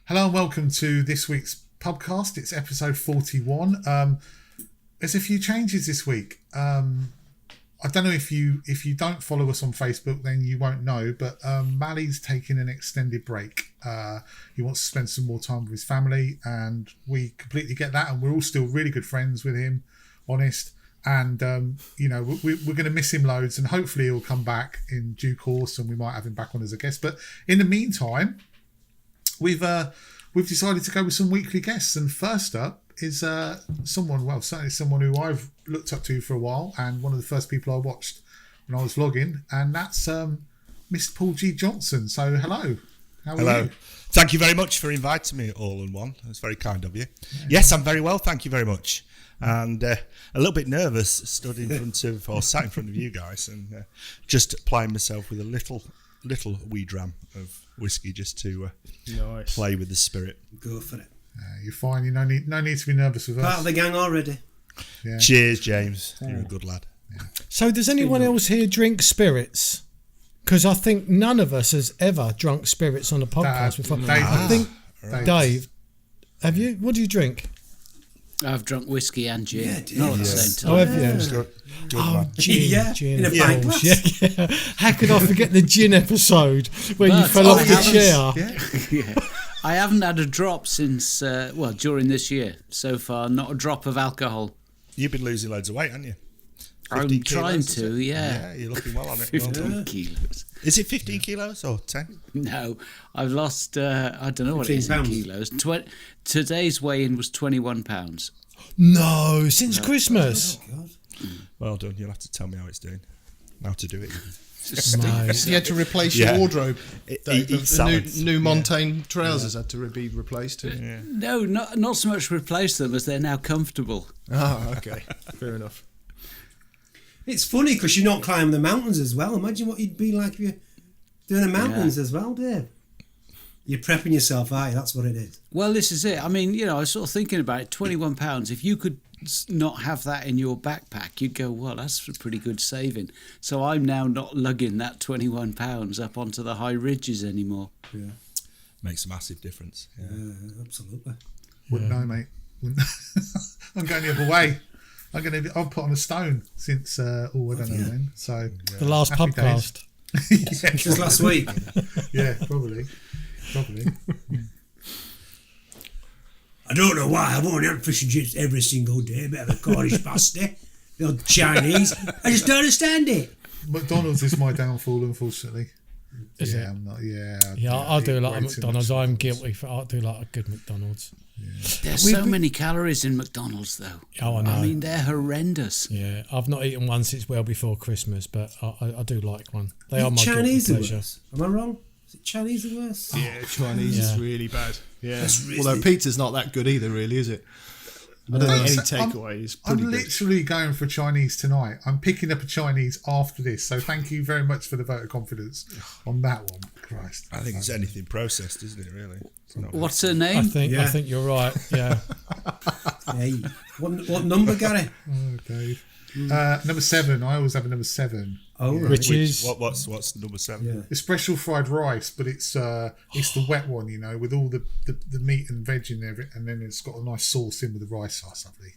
Hello and welcome to this week's Pubcast. It's episode 41. There's a few changes this week. I don't know if you don't follow us on Facebook, then you won't know, but Mali's taking an extended break. He wants to spend some more time with his family, and we completely get that, and we're all still really good friends with him, honest. And, we're going to miss him loads, and hopefully he'll come back in due course, and we might have him back on as a guest. But in the meantime, we've decided to go with some weekly guests, and first up is certainly someone who I've looked up to for a while, and one of the first people I watched when I was vlogging, and that's Mr. Paul G. Johnson. So hello. How are you? Thank you very much for inviting me all in one. That's very kind of you. Yeah. Yes, I'm very well, thank you very much. And a little bit nervous sat in front of you guys, and just applying myself with a little wee dram of whiskey just to play with the spirit. Go for it. You're fine. You no need to be nervous with us. Part of the gang already. Yeah. Cheers, James. You're a good lad. Yeah. So does anyone else here drink spirits? Because I think none of us has ever drunk spirits on a podcast before. I think Dave, have you? What do you drink? I've drunk whiskey and gin. Yeah, not at the same time. Oh, have you? Gin. Gin. In a pint glass. Yeah. How could I forget the gin episode where you fell off the chair? Yeah. I haven't had a drop since, during this year so far. Not a drop of alcohol. You've been losing loads of weight, haven't you? I'm trying to, yeah. Yeah, you're looking well on it. 15 kilos. Is it 15 kilos or 10? No, I've lost, I don't know what it is in kilos. Today's weigh-in was 21 pounds. No, since Christmas. Oh, God. Well done. You'll have to tell me how it's doing. How to do it. You had to replace your wardrobe. The new Montaigne trousers had to be replaced too. Yeah. No, not so much replace them as they're now comfortable. Oh, okay. Fair enough. It's funny because you're not climbing the mountains as well. Imagine what you'd be like if you're doing the mountains as well, Dave. You're prepping yourself, aye, that's what it is. Well, this is it. I mean, I was sort of thinking about it, 21 pounds. If you could not have that in your backpack, you'd go, well, that's a pretty good saving. So I'm now not lugging that 21 pounds up onto the high ridges anymore. Yeah. Makes a massive difference. Yeah, absolutely. Wouldn't know, mate. I'm going the other way. I've put on a stone since I don't know when. So the last Pubcast. Just last week. Yeah, probably. I don't know why. I've only had fish and chips every single day. A bit of a Cornish pasty, the old Chinese. I just don't understand it. McDonald's is my downfall, unfortunately. Is it? I'm not. Yeah. I do like a McDonald's. I'm guilty for. I do like a good McDonald's. Yeah. There's so many calories in McDonald's, though. Oh, I know. I mean, they're horrendous. Yeah, I've not eaten one since well before Christmas, but I do like one. They are my Chinese guilty pleasure. Am I wrong? Is it Chinese the worst? Yeah, Chinese is really bad. Yeah. Really Although pizza's not that good either, really, is it? I don't think any takeaway is pretty I'm literally going for Chinese tonight. I'm picking up a Chinese after this, so thank you very much for the vote of confidence on that one. Christ, I think it's anything processed, isn't it? Really. What's her name? I think you're right. Yeah. Hey, what number, Gary? Oh, Dave. Number 7. I always have a number 7. Oh, right. Which is what's number 7? Yeah. It's special fried rice, but it's the wet one, with all the meat and veg in there, and then it's got a nice sauce in with the rice sauce. Lovely.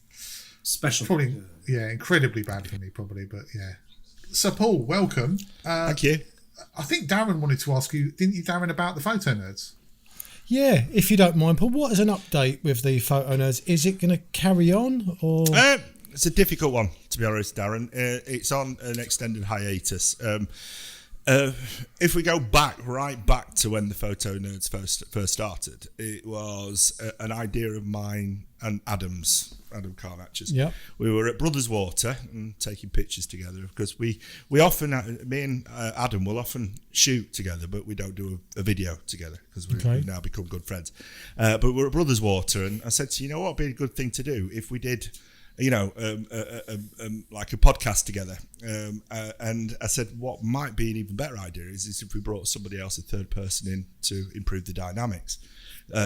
Special. Probably, incredibly bad for me, probably, but yeah. So, Paul, welcome. Thank you. I think Darren wanted to ask you, didn't you, Darren, about the photo nerds? Yeah, if you don't mind, Paul, what is an update with the photo nerds? Is it going to carry on, or...? It's a difficult one, to be honest, Darren. It's on an extended hiatus. If we go right back to when the photo nerds first started, it was an idea of mine and Adam Carnatcher's. Yep. We were at Brothers Water and taking pictures together because we often, me and Adam will often shoot together, but we don't do a video together because we've now become good friends. But we're at Brothers Water, and I said to you, what would be a good thing to do if we did like a podcast together. And I said, what might be an even better idea is if we brought somebody else, a third person in to improve the dynamics.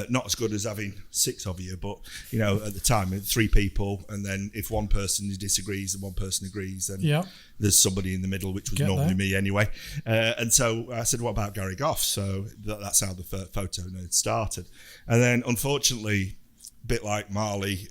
Not as good as having 6 of you, but at the time 3 people, and then if one person disagrees and one person agrees, then there's somebody in the middle, which was normally me anyway. And so I said, what about Gary Goff? So that's how the photo nerd started. And then unfortunately, a bit like Mali,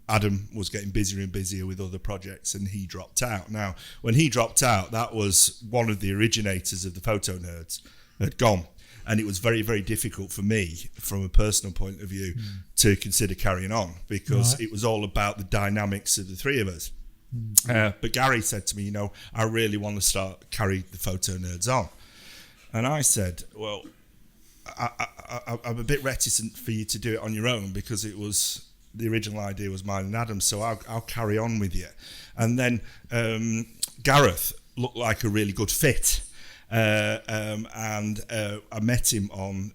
Adam was getting busier and busier with other projects, and he dropped out. Now, when he dropped out, that was one of the originators of the photo nerds had gone. And it was very, very difficult for me, from a personal point of view, to consider carrying on, because it was all about the dynamics of the 3 of us. But Gary said to me, I really want to carry the photo nerds on. And I said, well, I'm a bit reticent for you to do it on your own, because the original idea was mine and Adam's, so I'll carry on with you. And then Gareth looked like a really good fit. And I met him on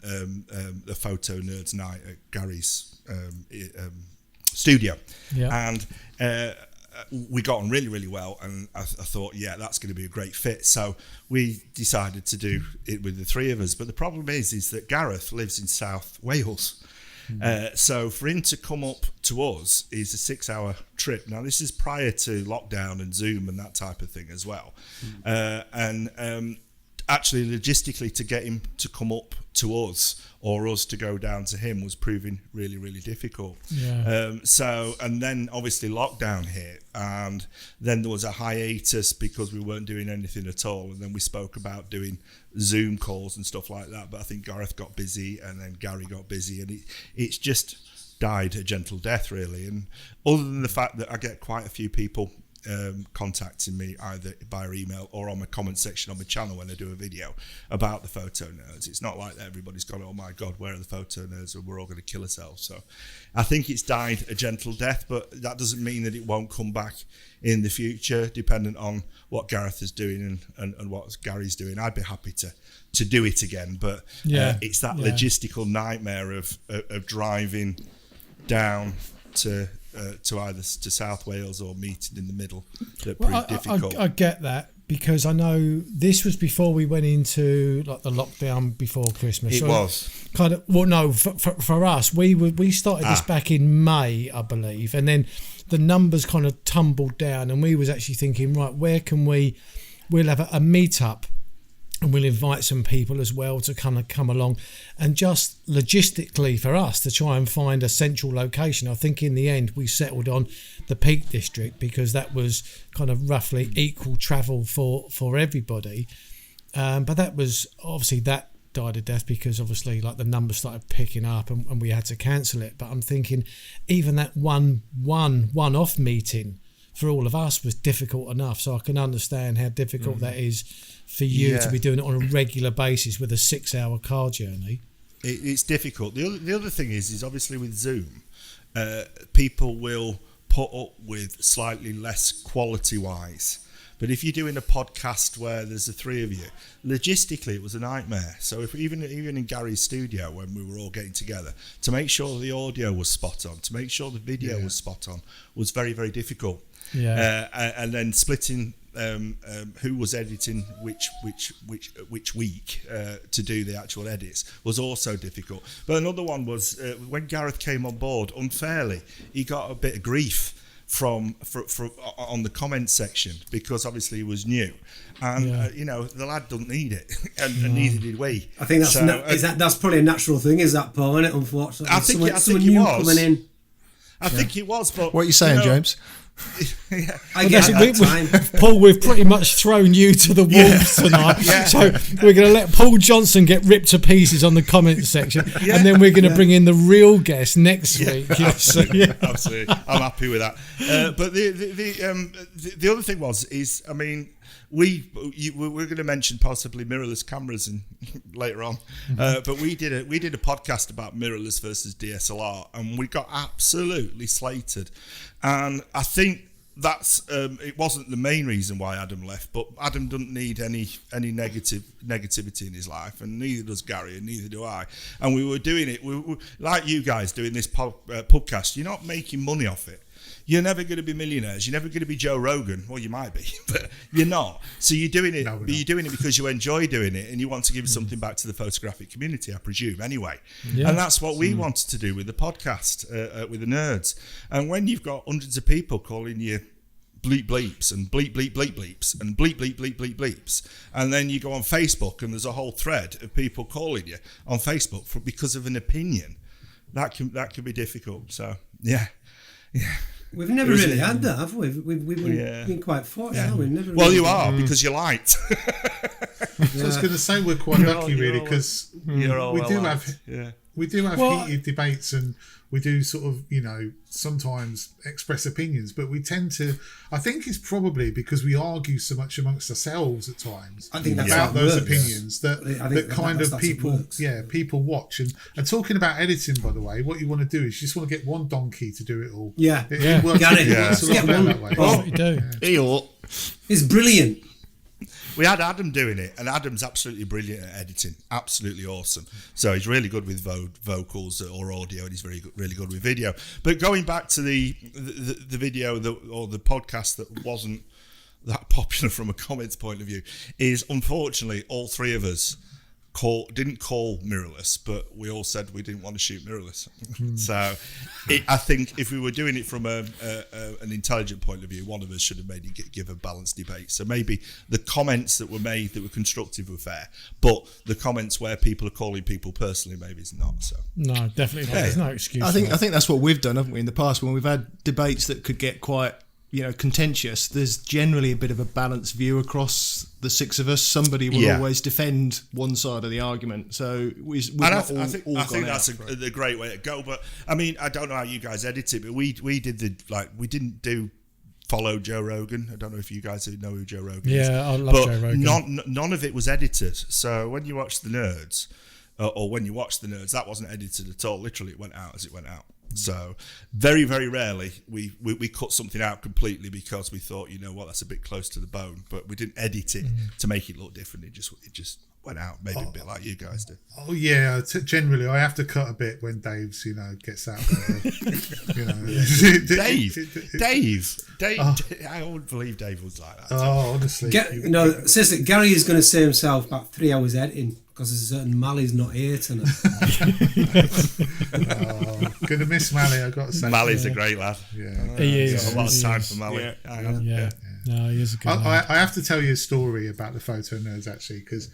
the Photo Nerds night at Gary's studio, and we got on really, really well. And I thought, that's going to be a great fit. So we decided to do it with the 3 of us. But the problem is that Gareth lives in South Wales. So for him to come up to us is a 6-hour trip. Now, this is prior to lockdown and Zoom and that type of thing as well. Actually, logistically, to get him to come up to us or us to go down to him was proving really, really difficult. And then obviously lockdown hit, and then there was a hiatus because we weren't doing anything at all. And then we spoke about doing Zoom calls and stuff like that. But I think Gareth got busy, and then Gary got busy, and it's just died a gentle death, really. And other than the fact that I get quite a few people contacting me either via email or on my comment section on my channel when I do a video about the photo nerds. It's not like that everybody's gone, oh my god, where are the photo nerds, and we're all going to kill ourselves. So I think it's died a gentle death, but that doesn't mean that it won't come back in the future, dependent on what Gareth is doing and what Gary's doing. I'd be happy to do it again, but it's that logistical nightmare of driving down to either to South Wales or meeting in the middle that proved difficult. I get that, because I know this was before we went into like the lockdown before Christmas. It was kind of, well, no, for us, we started this back in May, I believe, and then the numbers kind of tumbled down, and we was actually thinking, right, where can we'll have a meet-up, and we'll invite some people as well to kind of come along, and just logistically for us to try and find a central location. I think in the end we settled on the Peak District, because that was kind of roughly equal travel for everybody. But that was obviously, that died a death because obviously like the numbers started picking up and we had to cancel it. But I'm thinking even that one-off meeting for all of us was difficult enough, so I can understand how difficult that is for you to be doing it on a regular basis with a 6-hour car journey. It's difficult. The other thing is obviously with Zoom, people will put up with slightly less quality-wise. But if you're doing a podcast where there's the 3 of you, logistically it was a nightmare. So if even in Gary's studio when we were all getting together, to make sure the audio was spot on, to make sure the video was spot on, was very, very difficult. And then splitting who was editing which week to do the actual edits was also difficult. But another one was when Gareth came on board, unfairly, he got a bit of grief from on the comment section, because obviously he was new, and the lad doesn't need it, and neither did we. I think that's that's probably a natural thing, is that, Paul? Isn't it? Unfortunately, I think it was coming in. I think it was, but what are you saying, James? I guess Paul, we've pretty much thrown you to the wolves tonight. So we're going to let Paul Johnson get ripped to pieces on the comment section, and then we're going to bring in the real guest next week. Absolutely, I'm happy with that. But the other thing is, I mean, we're going to mention possibly mirrorless cameras later on, but we did a podcast about mirrorless versus DSLR, and we got absolutely slated. And I think that's it wasn't the main reason why Adam left, but Adam doesn't need any negativity in his life, and neither does Gary, and neither do I. And we were doing it, we like you guys doing this Pubcast. You're not making money off it. you're never going to be millionaires. You're never going to be Joe Rogan. Well, you might be, but you're not. So you're doing it. But you're doing it because you enjoy doing it, and you want to give something back to the photographic community, I presume. Anyway, and that's what we wanted to do with the podcast, with the nerds. And when you've got hundreds of people calling you bleep bleeps and bleep bleep bleep bleeps and bleep bleep bleep bleep bleeps, and then you go on Facebook and there's a whole thread of people calling you on Facebook because of an opinion, that can be difficult. So yeah. We've never really had that, have we? We've been quite fortunate. Yeah. We've never. Well, you are because you're light. So I was going to say we're quite lucky, really, because we do have heated debates, and we do sort of, sometimes express opinions, but we tend to. I think it's probably because we argue so much amongst ourselves at times about those opinions that kind of people watch. And talking about editing, by the way, what you want to do is you just want to get one donkey to do it all. Yeah, it works. Get it. It works a lot better that way. That's what you do. It's brilliant. We had Adam doing it, and Adam's absolutely brilliant at editing, absolutely awesome. So he's really good with vocals or audio, and he's really good with video. But going back to the video or the podcast that wasn't that popular from a comments point of view, is unfortunately all three of us didn't call mirrorless, but we all said we didn't want to shoot mirrorless. So I think if we were doing it from an intelligent point of view, one of us should have maybe give a balanced debate. So maybe the comments that were made that were constructive were fair, but the comments where people are calling people personally maybe is not. So no, definitely not. There's no excuse. I think that's what we've done, haven't we, in the past when we've had debates that could get quite contentious. There's generally a bit of a balanced view across the six of us. Somebody will always defend one side of the argument. So I think that's a great way to go. But I mean, I don't know how you guys edit it, but we did we didn't do follow Joe Rogan. I don't know if you guys know who Joe Rogan is. Yeah, I love Joe Rogan. None of it was edited. So when you watch the nerds, that wasn't edited at all. Literally, it went out as it went out. So very, very rarely we cut something out completely because we thought, that's a bit close to the bone, but we didn't edit it to make it look different. It just went out, maybe a bit like you guys do. Oh yeah, generally I have to cut a bit when Dave's gets out there. Dave. I wouldn't believe Dave was like that. Oh, honestly. Seriously, Gary is going to say himself about 3 hours editing because there's a certain Mali's not here tonight. Gonna miss Mali, I've got to say. Mali's a great lad. Yeah, he is. Got a lot of time for Mali. Yeah. No, he is a good lad. I have to tell you a story about the photo nerds actually, because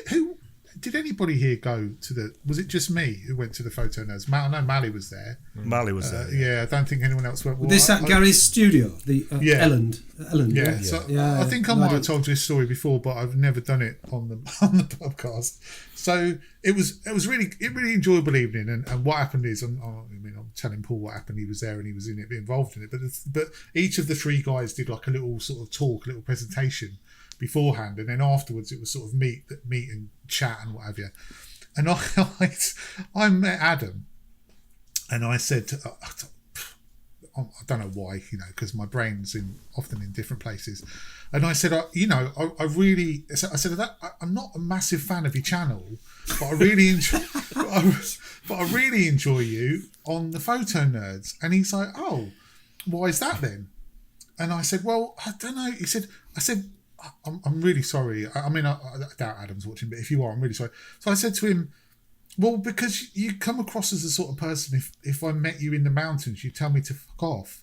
who did anybody here go to was it just me who went to the photo nerds? I know Mali was there. Mali was there. Yeah, I don't think anyone else went. Well, this at Gary's studio, the Ellen. Yeah, so I think I might have told you this story before, but I've never done it on the podcast. So it was really enjoyable evening, and what happened is I'm telling Paul what happened. He was there and he was involved in it, but each of the three guys did like a little sort of talk, a little presentation beforehand, and then afterwards it was sort of meet and chat and what have you. And I met Adam, and I said, I don't know why, because my brain's often in different places. And I said, I said that I'm not a massive fan of your channel, but I really enjoy you on the Photo Nerds. And he's like, oh, why is that then? And I said, well, I don't know. I said, I'm really sorry. I mean, I doubt Adam's watching, but if you are, I'm really sorry. So I said to him, well, because you come across as the sort of person, if I met you in the mountains, you'd tell me to fuck off.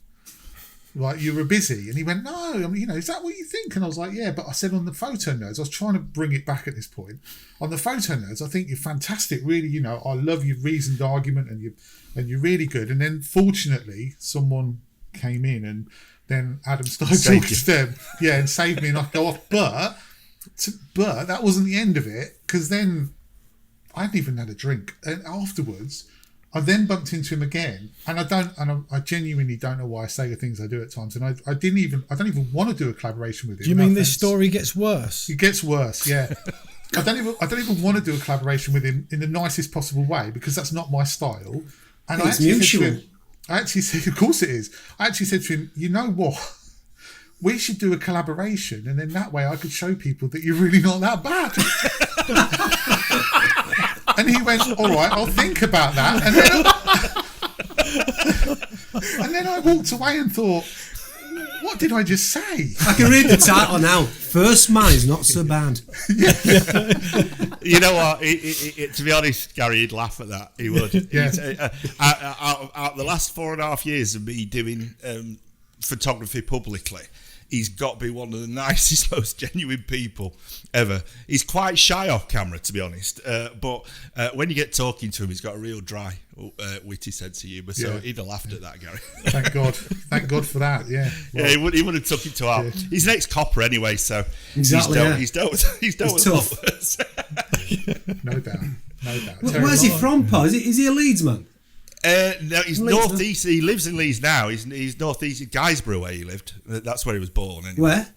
Like, you were busy. And he went, no, I mean, is that what you think? And I was like, yeah, but I said on the Photo Nerds, I was trying to bring it back at this point. On the Photo Nerds, I think you're fantastic. Really, I love your reasoned argument and you're really good. And then fortunately, someone came in and then Adam started talking to them. Yeah, and saved me and I could go off. But that wasn't the end of it, because then I hadn't even had a drink. And afterwards, I then bumped into him again, and I genuinely don't know why I say the things I do at times. And I don't even want to do a collaboration with him. Do you mean this story gets worse? It gets worse, yeah. I don't even want to do a collaboration with him in the nicest possible way, because that's not my style. And it's mutual. I actually said, of course it is. I actually said to him, you know what? We should do a collaboration, and then that way I could show people that you're really not that bad. And he went, all right, I'll think about that. And then I walked away and thought, what did I just say? I can read the title now. First Man is Not So Bad. You know what? To be honest, Gary, he'd laugh at that. He would. Yeah. Out the last 4.5 years of me doing photography publicly, he's got to be one of the nicest, most genuine people ever. He's quite shy off camera, to be honest. But when you get talking to him, he's got a real dry, witty sense of humour. So he'd have laughed at that, Gary. Thank God for that. Yeah. Well, yeah, he would have took it to heart. Yeah. He's an ex-copper anyway, so exactly, he's dealt with tough. No doubt. Where's he from, Pa? Is he a Leeds man? No, he's northeast. He lives in Leeds now. He's northeast, Guisborough, where he lived. That's where he was born. Anyway. Where?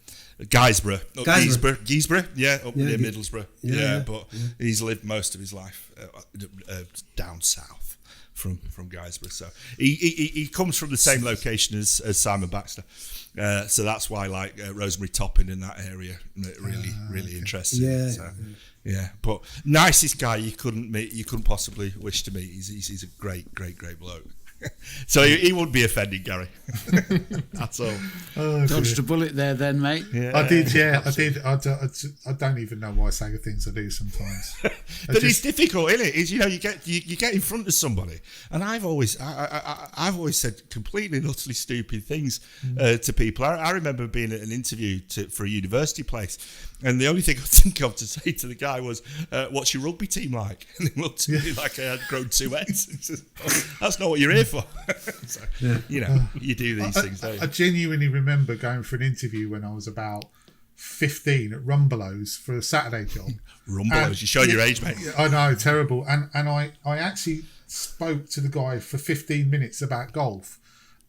Guisborough. Guisborough. Yeah, up near Middlesbrough. Yeah. But he's lived most of his life down south from Guisborough. So he comes from the same location as Simon Baxter. So that's why Rosemary Topping in that area really interesting. Yeah. So, yeah, but nicest guy you couldn't meet, you couldn't possibly wish to meet. He's a great bloke. So he wouldn't be offended, Gary. That's all. Dodged a bullet there, then, mate. Yeah, I did. Yeah, I did. I don't even know why I say the things I do sometimes. But it's difficult, isn't it? You get in front of somebody, and I've always said completely and utterly stupid things to people. I remember being at an interview for a university place, and the only thing I could think of to say to the guy was, "What's your rugby team like?" And he looked at me like I had grown 2 heads. He says, "That's not what you're here for." So, you do these things, don't you? I genuinely remember going for an interview when I was about 15 at Rumbelows for a Saturday job. Rumbelows, you showed your age, mate. I know, terrible. And I actually spoke to the guy for 15 minutes about golf,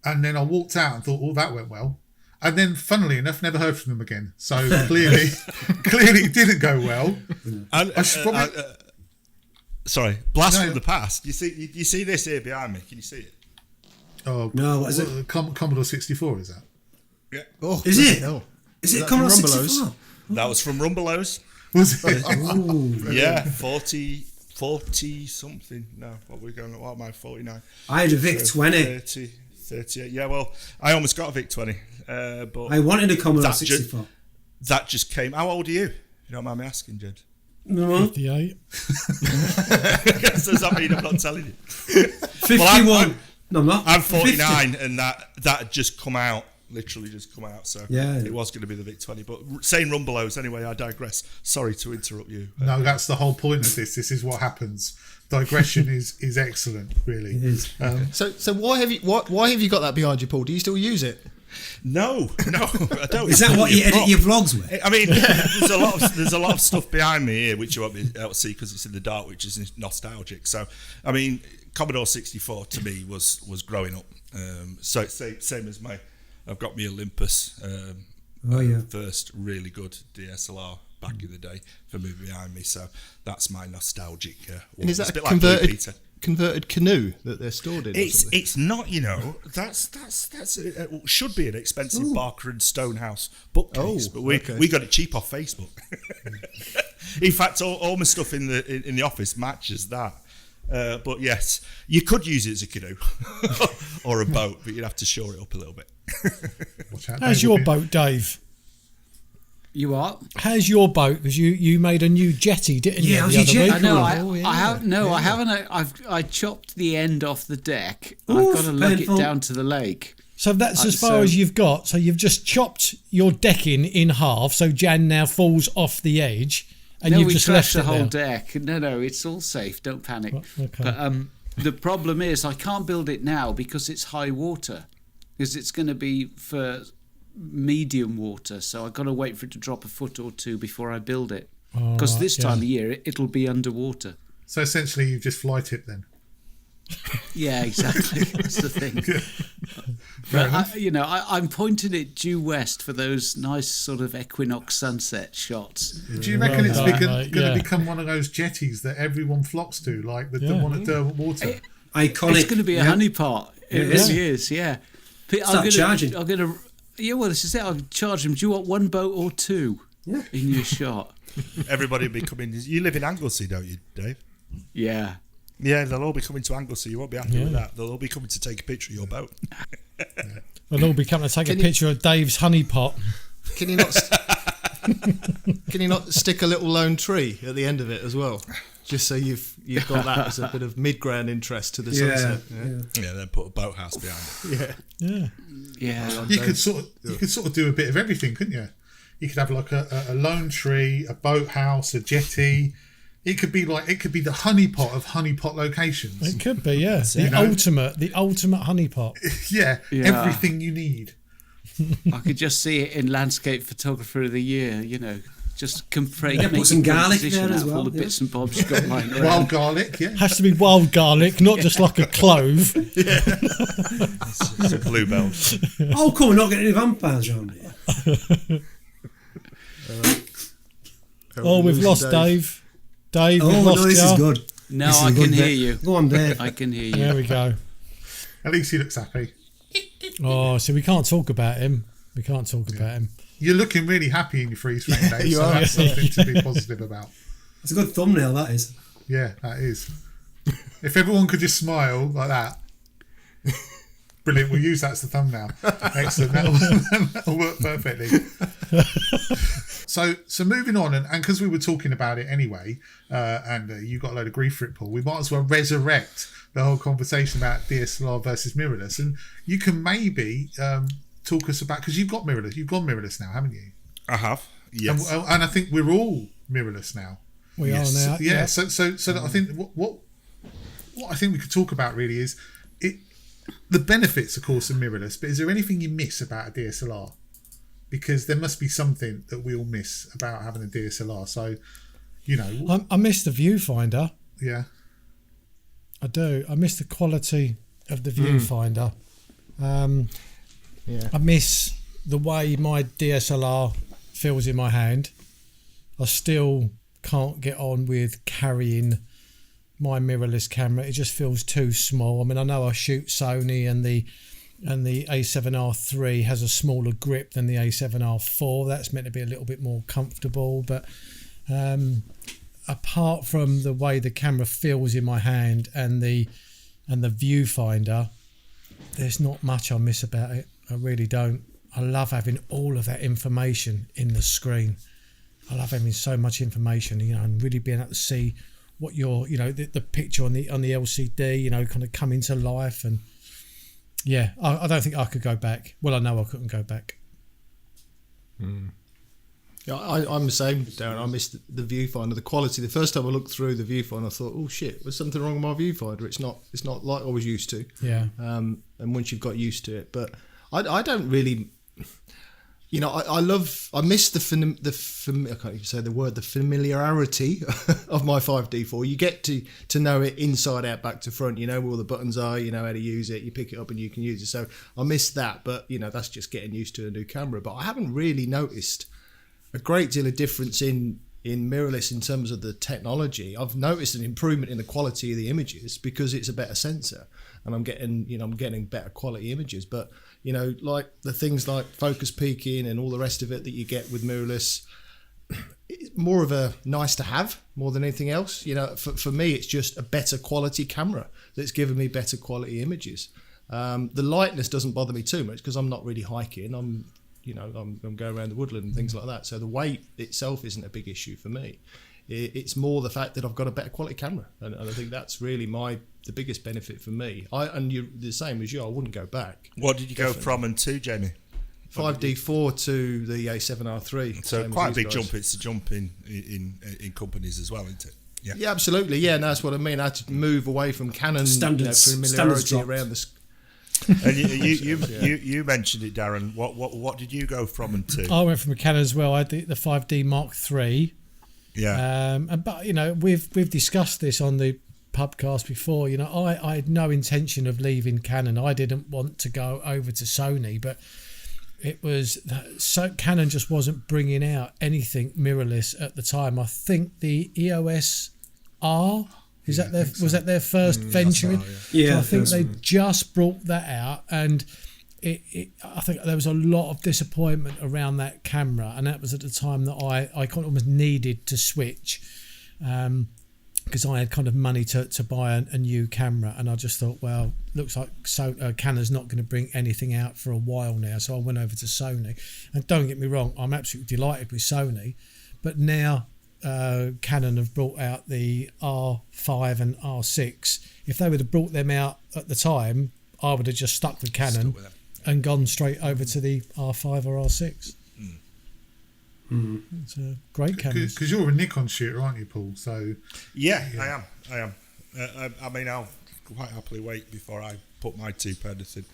and then I walked out and thought, that went well. And then, funnily enough, never heard from them again. So clearly it didn't go well. Sorry, blast from the past. You see this here behind me? Can you see it? Oh no! What is it? Commodore 64 is that? Yeah. Oh, is it? No. Is it Commodore 64? That was from Rumbelows. Was it? Yeah, 40 something. No, what am I? 49. I had a Vic 20. 38. Yeah, well, I almost got a Vic 20, but I wanted a Commodore 64. That just came. How old are you? If you don't mind me asking, Jed. No. 58. So does that mean I'm not telling you? 51. Well, No, I'm not. I'm 49, 50. And that had just come out, literally just come out. So yeah. It was going to be the Vic 20. But saying Rumbelows, anyway, I digress. Sorry to interrupt you. No, that's the whole point of this. This is what happens. Digression is excellent, really. It is. So why have you got that behind you, Paul? Do you still use it? No, I don't. Is that what you edit your vlogs with? I mean, there's a lot of stuff behind me here which you won't be able to see because it's in the dark, which is nostalgic. So, I mean, Commodore 64 to me was growing up. So it's same as I've got my Olympus. First really good DSLR back in the day for moving behind me. So that's my nostalgic. And is that a converted canoe that they're stored in? It's not, that's should be an expensive Barker and Stonehouse bookcase, but we got it cheap off Facebook. In fact, all my stuff in the office matches that. But yes, you could use it as a canoe or a boat, but you'd have to shore it up a little bit. How's your boat, Dave? You what? How's your boat? Because you made a new jetty, didn't you? Yeah, I haven't. I chopped the end off the deck. I've got to lug it down to the lake. So that's as far as you've got. So you've just chopped your decking in half. So Jan now falls off the edge, and you've just left the whole deck. No, it's all safe. Don't panic. Okay. But the problem is I can't build it now because it's high water. Because it's going to be for medium water, so I've got to wait for it to drop a foot or two before I build it. Because this time of year it'll be underwater. So essentially, you just fly tip then. Yeah, exactly. That's the thing. But I'm pointing it due west for those nice sort of equinox sunset shots. Do you reckon it's going to become one of those jetties that everon flocks to, like the one at Derwent Water? Iconic. It's going to be a honeypot. It really is. Yeah. Start charging. I'm going to. Yeah, well, this is it. I'll charge them. Do you want one boat or two in your shot? Everybody will be coming. You live in Anglesey, don't you, Dave? Yeah. Yeah, they'll all be coming to angle, so you won't be happy with that. They'll all be coming to take a picture of your boat. They'll all be coming to take a picture of Dave's honey pot. Can you not? Can you not stick a little lone tree at the end of it as well, just so you've got that as a bit of mid-ground interest to the sunset? Yeah, then put a boathouse behind it. Yeah. You could sort of do a bit of everything, couldn't you? You could have like a lone tree, a boathouse, a jetty. It could be the honeypot of honeypot locations. It could be, yeah. The ultimate honeypot. Yeah, everything you need. I could just see it in landscape photographer of the year. Just put some garlic there as well. All the bits and bobs you've got lying around. Wild garlic, yeah. Has to be wild garlic, not just like a clove. It's a bluebell. Oh, come on, not getting any vampires around here. We've lost Dave. Dave, we've lost this is good. No, I can hear you. Go on, Dave. I can hear you. There we go. At least he looks happy. Oh, so we can't talk about him. You're looking really happy in your freeze frame, Dave. So that's something to be positive about. It's a good thumbnail, that is. Yeah, that is. If everyone could just smile like that. Brilliant, we'll use that as the thumbnail. Excellent, that'll work perfectly. So moving on, and because we were talking about it anyway, and you got a load of grief for it, Paul, we might as well resurrect the whole conversation about DSLR versus mirrorless. And you can maybe talk us about, because you've gone mirrorless now, haven't you? I have, yes. And I think we're all mirrorless now. We are now. Yeah, so I think what I think we could talk about really is the benefits, of course, of mirrorless, but is there anything you miss about a DSLR? Because there must be something that we all miss about having a DSLR. So, I miss the viewfinder. Yeah. I do. I miss the quality of the viewfinder. I miss the way my DSLR feels in my hand. I still can't get on with carrying my mirrorless camera. It just feels too small. I mean, I know I shoot Sony, and the A7R III has a smaller grip than the A7R IV. That's meant to be a little bit more comfortable, but apart from the way the camera feels in my hand and the viewfinder, there's not much I miss about it. I really don't. I love having all of that information in the screen. I love having so much information, and really being able to see what the picture on the LCD, kind of come into life. And yeah, I don't think I could go back. Well, I know I couldn't go back. Yeah, I'm the same, Darren. I missed the viewfinder, the quality. The first time I looked through the viewfinder, I thought, "Oh shit, there's something wrong with my viewfinder. It's not like I was used to." Yeah. And once you've got used to it, but I don't really. I miss the I can't even say the word, the familiarity of my 5D4. You get to know it inside out, back to front. You know where all the buttons are. You know how to use it. You pick it up and you can use it. So I miss that, but that's just getting used to a new camera. But I haven't really noticed a great deal of difference in mirrorless in terms of the technology. I've noticed an improvement in the quality of the images because it's a better sensor, and I'm getting better quality images. But like the things like focus peaking and all the rest of it that you get with mirrorless, it's more of a nice to have more than anything else. For me, it's just a better quality camera that's giving me better quality images. The lightness doesn't bother me too much because I'm not really hiking. I'm going around the woodland and things like that. So the weight itself isn't a big issue for me. It's more the fact that I've got a better quality camera, and I think that's really the biggest benefit for me. And you're the same as you. I wouldn't go back. What did you go from and to, Jamie? 5D4 to the A7R III. So quite a big jump. It's a jump in companies as well, isn't it? Yeah, absolutely. Yeah, no, that's what I mean. I had to move away from Canon familiarity around the. And you mentioned it, Darren. What did you go from and to? I went from a Canon as well. I had the 5D Mark III. Yeah. But we've discussed this on the Pubcast before. I had no intention of leaving Canon. I didn't want to go over to Sony, but it was so Canon just wasn't bringing out anything mirrorless at the time. I think the EOS R. Was that their first venture? Yeah, so I think they just brought that out, and I think there was a lot of disappointment around that camera, and that was at the time that I kind of almost needed to switch. because I had kind of money to buy a new camera, and I just thought, well, looks like Canon's not going to bring anything out for a while now, so I went over to Sony. And don't get me wrong, I'm absolutely delighted with Sony, but now Canon have brought out the R5 and R6. If they would have brought them out at the time, I would have just stuck with Canon and gone straight over to the R5 or R6. It's a great camera. Because you're a Nikon shooter, aren't you, Paul? So I am. I mean, I'll quite happily wait before I put my $2 in,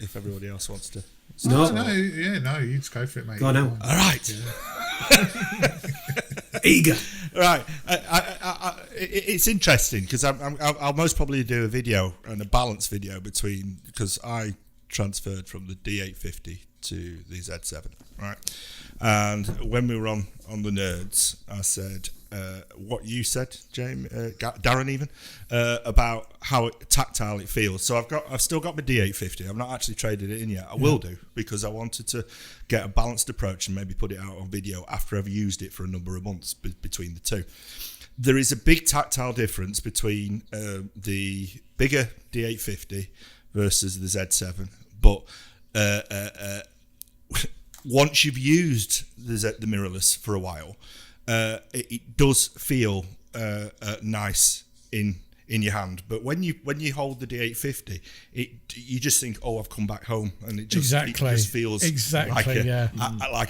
if everybody else wants to. No, you just go for it, mate. Go on now. All right. Eager. Right. It's interesting because I'll most probably do a video and a balance video because I transferred from the D850 to the Z7, right? And when we were on the Nerds, I said what you said, James, Darren even, about how tactile it feels. So I've still got my D850. I've not actually traded it in yet. I will do, because I wanted to get a balanced approach and maybe put it out on video after I've used it for a number of months between the two. There is a big tactile difference between the bigger D850 versus the Z7, but once you've used the mirrorless for a while, it does feel nice in your hand. But when you hold the D850, you just think, oh, I've come back home, and it just feels like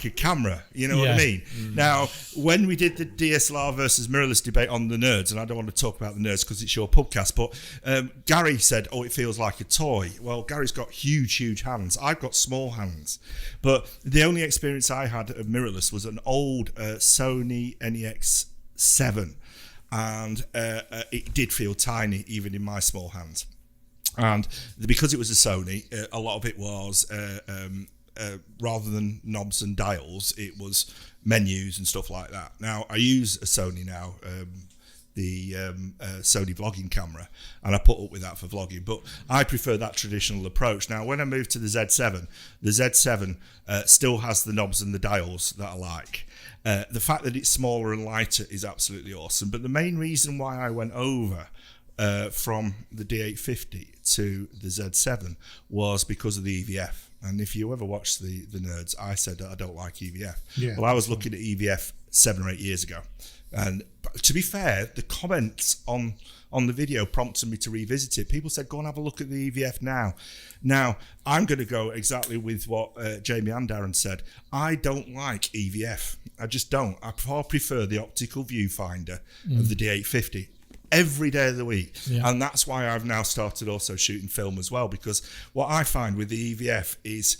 a camera. You know what I mean? Now, when we did the DSLR versus mirrorless debate on the Nerds, and I don't want to talk about the Nerds because it's your Pubcast, but Gary said, oh, it feels like a toy. Well, Gary's got huge hands. I've got small hands. But the only experience I had of mirrorless was an old Sony NEX7. And it did feel tiny even in my small hands, and because it was a Sony, a lot of it was rather than knobs and dials, it was menus and stuff like that. Now I use a Sony now, the Sony vlogging camera, and I put up with that for vlogging, but I prefer that traditional approach. Now when I moved to the Z7 still has the knobs and the dials that I like. The fact that it's smaller and lighter is absolutely awesome. But the main reason why I went over from the D850 to the Z7 was because of the EVF. And if you ever watched the Nerds, I said that I don't like EVF. Yeah, well, I was looking at EVF 7 or 8 years ago. And to be fair, the comments on the video prompted me to revisit it. People said, go and have a look at the EVF now. Now, I'm going to go exactly with what Jamie and Darren said. I don't like EVF. I just don't. I far prefer the optical viewfinder of the D850 every day of the week. Yeah. And that's why I've now started also shooting film as well, because what I find with the EVF is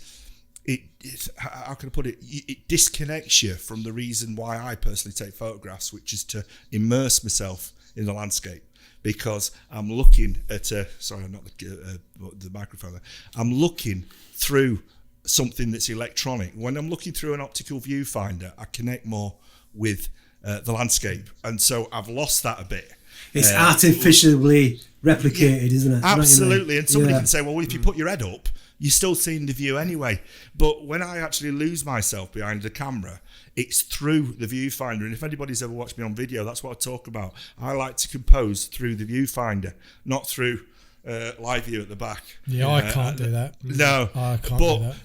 how can I put it? It disconnects you from the reason why I personally take photographs, which is to immerse myself in the landscape. Because I'm looking at sorry, not the microphone there. I'm looking through something that's electronic. When I'm looking through an optical viewfinder, I connect more with the landscape, and so I've lost that a bit. It's artificially replicated, isn't it? Absolutely. And somebody can say, well, if you put your head up, you're still seeing the view anyway. But when I actually lose myself behind the camera, it's through the viewfinder. And if anybody's ever watched me on video, that's what I talk about. I like to compose through the viewfinder, not through live view at the back. Yeah, I can't do that. No, I can't do that.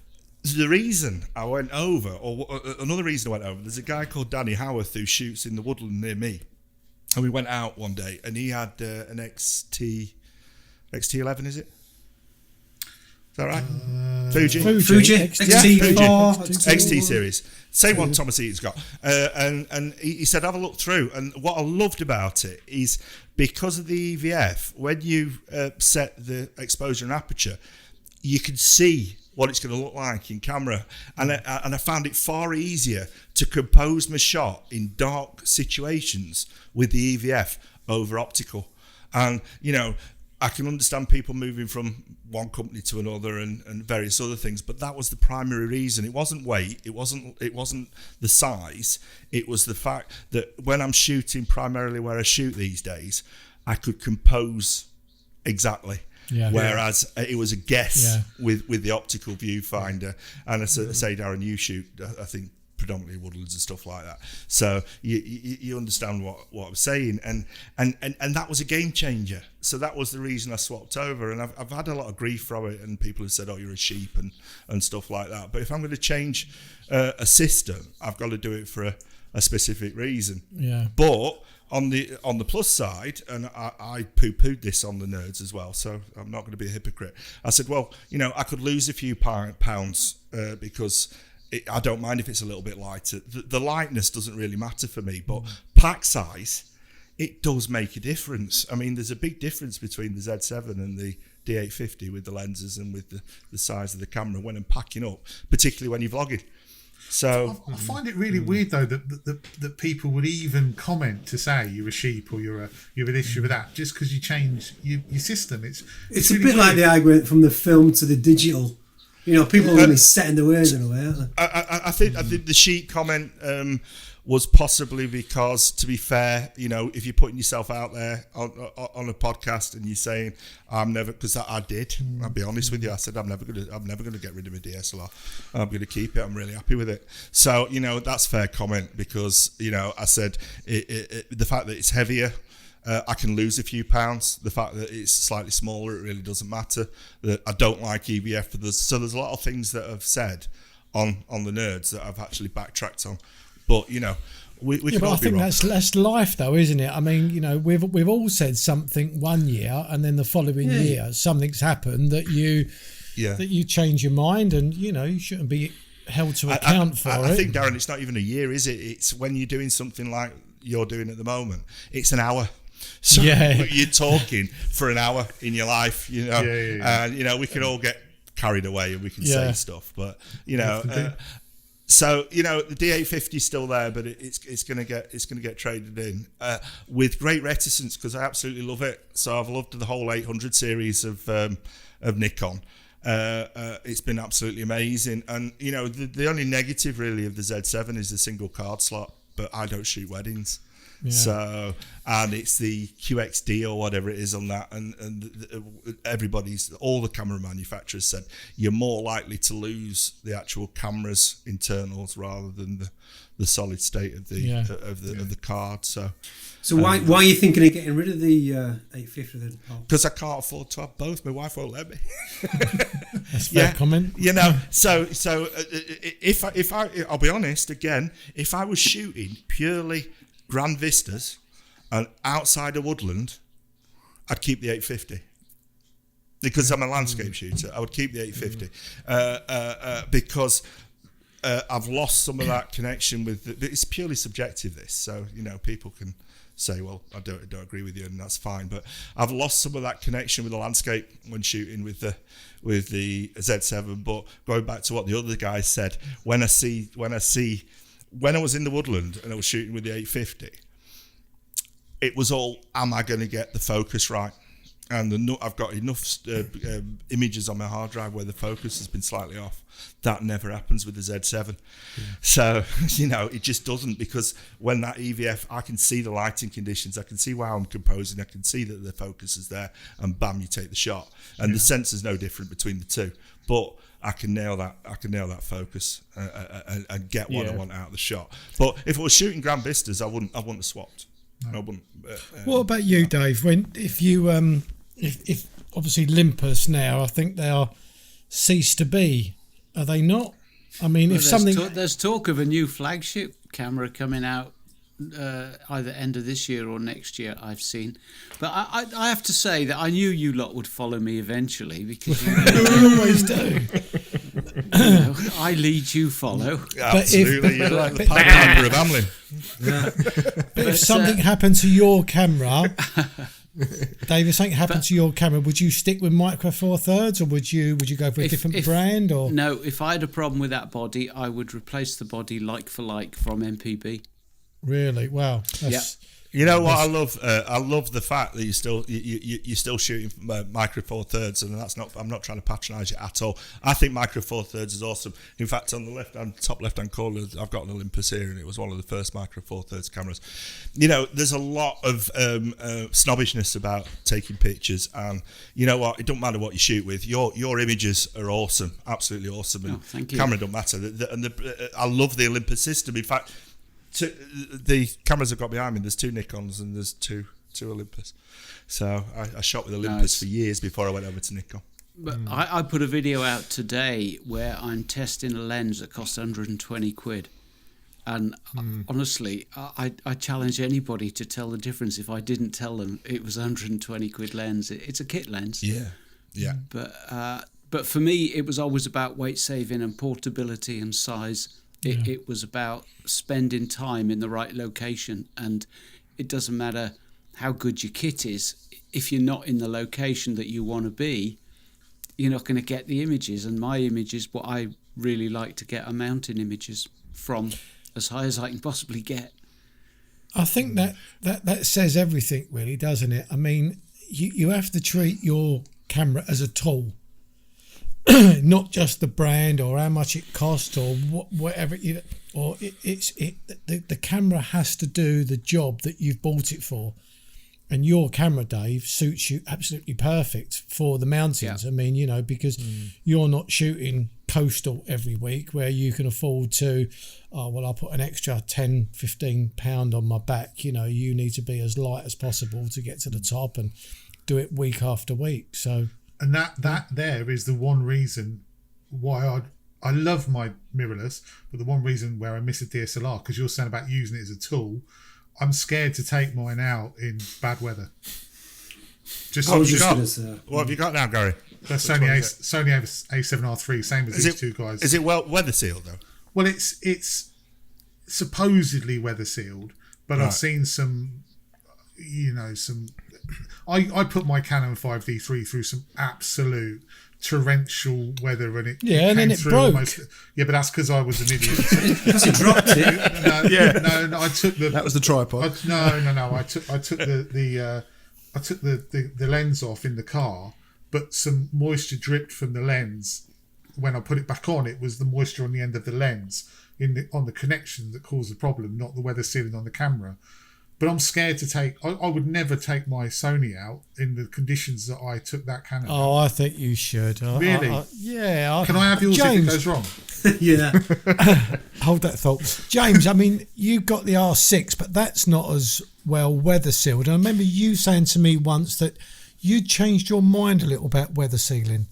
The reason I went over, or another reason I went over, there's a guy called Danny Howarth who shoots in the woodland near me. And we went out one day, and he had an XT11, is it? Is that right? Fuji XT Series, same one Thomas Eaton's got, and he said have a look through. And what I loved about it is because of the EVF, when you set the exposure and aperture, you can see what it's going to look like in camera, and I found it far easier to compose my shot in dark situations with the EVF over optical. And you know, I can understand people moving from one company to another and various other things, but that was the primary reason. It wasn't weight, it wasn't the size, it was the fact that when I'm shooting primarily where I shoot these days, I could compose exactly. Yeah, whereas it was a guess with the optical viewfinder. And as I say, Darren, you shoot, I think, predominantly woodlands and stuff like that. So you understand what I'm saying, and that was a game changer. So that was the reason I swapped over, and I've had a lot of grief from it, and people have said, "Oh, you're a sheep," and stuff like that. But if I'm going to change a system, I've got to do it for a specific reason. Yeah. But on the plus side, and I poo-pooed this on the nerds as well, so I'm not going to be a hypocrite. I said, well, I could lose a few pounds because I don't mind if it's a little bit lighter. The lightness doesn't really matter for me, but pack size, it does make a difference. I mean, there's a big difference between the Z7 and the D850 with the lenses and with the size of the camera when I'm packing up, particularly when you're vlogging. So I find it really weird though that people would even comment to say you're a sheep or you're a this, you're a that, just because you change your system. It's a really bit like weird. the argument from the film to the digital. People are really set in the ways in a way, aren't they? I think the sheep comment was possibly because, to be fair, if you're putting yourself out there on a podcast and you're saying, I'm never, because I did, I'll be honest with you, I said I'm never gonna get rid of my DSLR. I'm gonna keep it. I'm really happy with it. So that's fair comment, because I said the fact that it's heavier, I can lose a few pounds. The fact that it's slightly smaller, it really doesn't matter. That I don't like EVF. So there's a lot of things that I've said on the nerds that I've actually backtracked on. But we can all be wrong. I think that's life, though, isn't it? I mean, we've all said something one year, and then the following year something's happened that you change your mind, and you shouldn't be held to account for it. I think, Darren, it's not even a year, is it? It's when you're doing something like you're doing at the moment. It's an hour. So you're talking for an hour in your life, and we can all get carried away and we can say stuff, but so the D850 is still there, but it's going to get traded in with great reticence, because I absolutely love it. So I've loved the whole 800 series of Nikon. It's been absolutely amazing, and the only negative really of the Z7 is the single card slot. But I don't shoot weddings. Yeah. So, and it's the QXD or whatever it is on that, and all the camera manufacturers said you're more likely to lose the actual camera's internals rather than the solid state of the card. So why are you thinking of getting rid of the 850 then, Paul? Because I can't afford to have both. My wife won't let me. That's a fair comment. So if I'll be honest again, if I was shooting purely grand vistas and outside a woodland, I'd keep the 850 because I'm a landscape shooter. I would keep the 850 because I've lost some of that connection with it's purely subjective, this, so people can say, well, I don't agree with you, and that's fine, but I've lost some of that connection with the landscape when shooting with the Z7. But going back to what the other guys said, when I was in the woodland and I was shooting with the 850, it was all, am I going to get the focus right? And I've got enough images on my hard drive where the focus has been slightly off. That never happens with the Z7. Yeah. So, it just doesn't, because when that EVF, I can see the lighting conditions, I can see how I'm composing, I can see that the focus is there, and bam, you take the shot. And the sensor's no different between the two. But I can nail that focus and get what I want out of the shot. But if I was shooting grand vistas, I wouldn't have swapped. No. I wouldn't. What about you, Dave? If obviously Olympus now, I think they are ceased to be. Are they not? I mean, there's talk of a new flagship camera coming out either end of this year or next year, I've seen. But I have to say that I knew you lot would follow me eventually, because you always do. I lead, you follow. Absolutely, you're like the Pathfinder of Hamlin. But if something happened to your camera, Dave, if something happened to your camera, would you stick with Micro Four Thirds, or would you go for a different brand? Or no, if I had a problem with that body, I would replace the body like for like from MPB. Really? Wow. You know what I love? I love the fact that you're still shooting micro four thirds, and I'm not trying to patronise you at all. I think micro four thirds is awesome. In fact, on the top left hand corner, I've got an Olympus here, and it was one of the first micro four thirds cameras. You know, there's a lot of snobbishness about taking pictures, and you know what? It don't matter what you shoot with. Your images are awesome, absolutely awesome, and thank you. Camera don't matter. I love the Olympus system. In fact, the cameras I've got behind me, there's 2 Nikons and there's two Olympus. So I shot with Olympus for years before I went over to Nikon. But I put a video out today where I'm testing a lens that costs 120 quid. And honestly, I challenge anybody to tell the difference if I didn't tell them it was 120 quid lens. It's a kit lens. Yeah. But for me, it was always about weight saving and portability and size. It was about spending time in the right location, and it doesn't matter how good your kit is. If you're not in the location that you want to be, you're not going to get the images. And my images, what I really like to get are mountain images from as high as I can possibly get. I think that says everything, really, doesn't it? I mean, you have to treat your camera as a tool. Not just the brand or how much it costs or whatever. The camera has to do the job that you've bought it for, and your camera, Dave, suits you absolutely perfect for the mountains. I mean, you know, because you're not shooting coastal every week where you can afford to. I'll put an extra 10-15 pound on my back. You know, you need to be as light as possible to get to the top and do it week after week. So. And that there is the one reason why I love my mirrorless, but the one reason where I miss a DSLR, because you're saying about using it as a tool, I'm scared to take mine out in bad weather. What have you got now, Gary? That's Sony A7R3, same as these two guys. Is it weather sealed though? Well, it's supposedly weather sealed, but right. I've seen some. I put my Canon 5D3 through some absolute torrential weather, and it then it broke. But that's because I was an idiot. Because you dropped it. No, I took the. That was the tripod. I took the lens off in the car, but some moisture dripped from the lens. When I put it back on, it was the moisture on the end of the lens on the connection that caused the problem, not the weather sealing on the camera. But I'm scared to take. I would never take my Sony out in the conditions that I took that Canon. Oh, I think you should. Really? Can I have yours James, if it goes wrong? Yeah. Hold that thought, James. I mean, you got the R6, but that's not as well weather sealed. And I remember you saying to me once that you changed your mind a little about weather sealing.